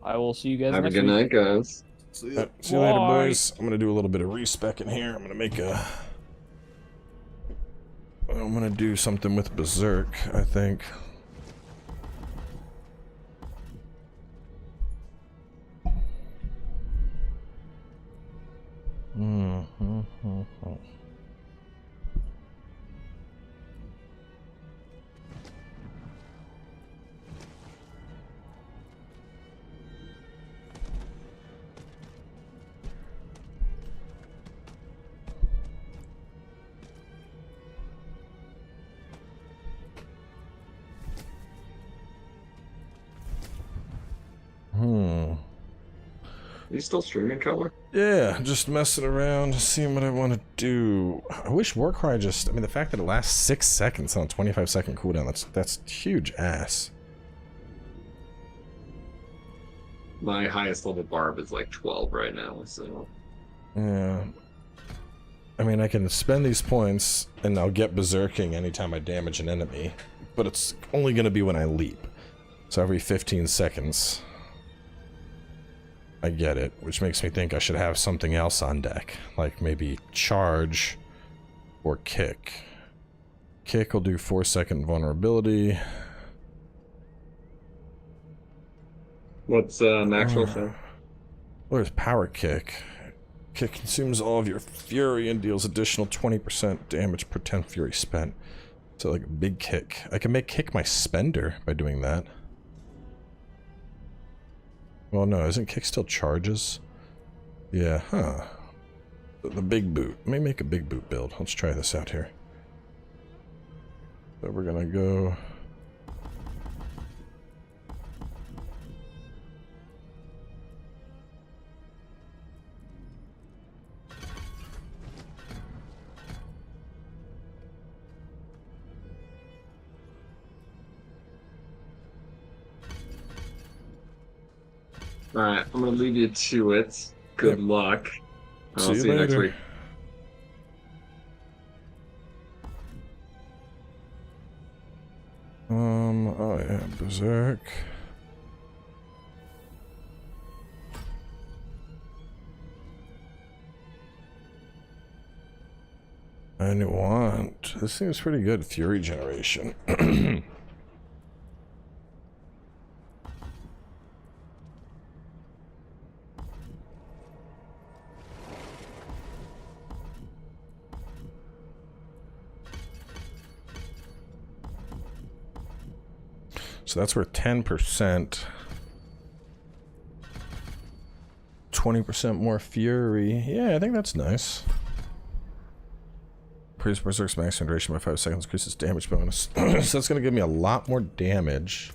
I will see you guys Have a next good week. night, guys. See ya. see you later, Bye. boys. I'm gonna do a little bit of respec in here. I'm gonna do something with berserk, I think. you still streaming, Cowboy? Yeah, just messing around, seeing what I want to do. I wish Warcry just... I mean, the fact that it lasts 6 seconds on a 25-second cooldown, that's huge ass. My highest level barb is like 12 right now, so... Yeah. I mean, I can spend these points, and I'll get berserking anytime I damage an enemy, but it's only going to be when I leap. So every 15 seconds... I get it, which makes me think I should have something else on deck, like maybe charge or kick. Kick will do 4-second vulnerability. What's Maxwell say? Well, there's power kick. Kick consumes all of your fury and deals additional 20% damage per 10 fury spent. So like a big kick. I can make kick my spender by doing that. Well, no, isn't kick still charges? Yeah, huh. The big boot. Let me make a big boot build. Let's try this out here. So we're gonna go... Alright, I'm gonna leave you to it. Good luck. I'll see you next week. Oh yeah, Berserk. I want... This seems pretty good, Fury Generation. So that's worth 10%. 20% more fury. Yeah, I think that's nice. Increase Berserk's maximum duration by 5 seconds, increases damage bonus. So that's gonna give me a lot more damage.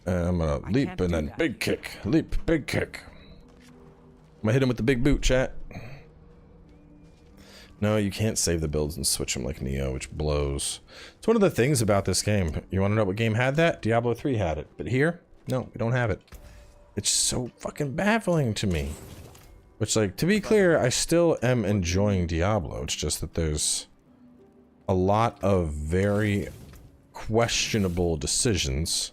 And I'm gonna leap and then big kick. Leap, big kick. I'm gonna hit him with the big boot, chat. No, you can't save the builds and switch them like Neo, which blows. It's one of the things about this game. You want to know what game had that? Diablo 3 had it. But here, no, we don't have it. It's so fucking baffling to me. Which, like, to be clear, I still am enjoying Diablo. It's just that there's a lot of very questionable decisions.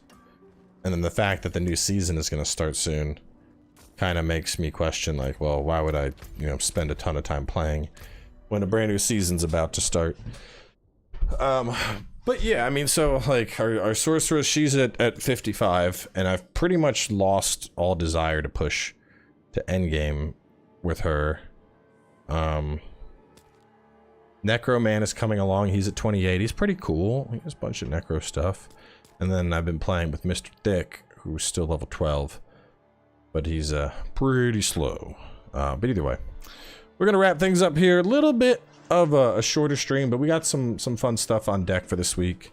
And then the fact that the new season is going to start soon kind of makes me question, like, well, why would I, you know, spend a ton of time playing when a brand new season's about to start. But yeah, I mean, so like our sorceress, she's at 55, and I've pretty much lost all desire to push to endgame with her. Necroman is coming along, he's at 28, he's pretty cool, he has a bunch of necro stuff. And then I've been playing with Mr. Dick, who's still level 12, but he's pretty slow. But either way, we're gonna wrap things up here. A little bit of a shorter stream, but we got some fun stuff on deck for this week.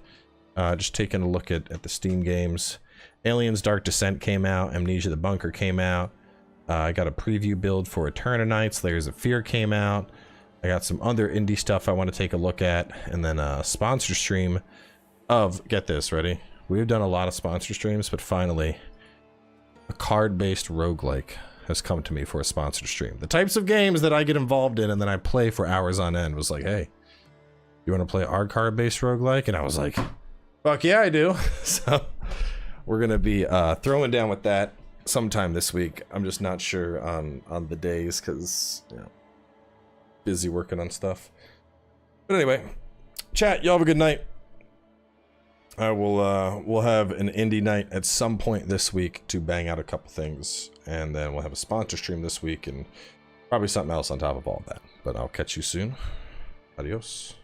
Just taking a look at the Steam games. Aliens Dark Descent came out. Amnesia the Bunker came out. I got a preview build for Eternanites. Layers of Fear came out. I got some other indie stuff I want to take a look at. And then a sponsor stream of, get this, ready? We've done a lot of sponsor streams, but finally, a card-based roguelike has come to me for a sponsored stream. The types of games that I get involved in and then I play for hours on end was like, hey, you want to play our card-based roguelike? And I was like, fuck yeah, I do. So we're going to be throwing down with that sometime this week. I'm just not sure on the days because, you know, busy working on stuff. But anyway, chat, y'all have a good night. I will we'll have an indie night at some point this week to bang out a couple things, and then we'll have a sponsor stream this week and probably something else on top of all that. But I'll catch you soon. Adios.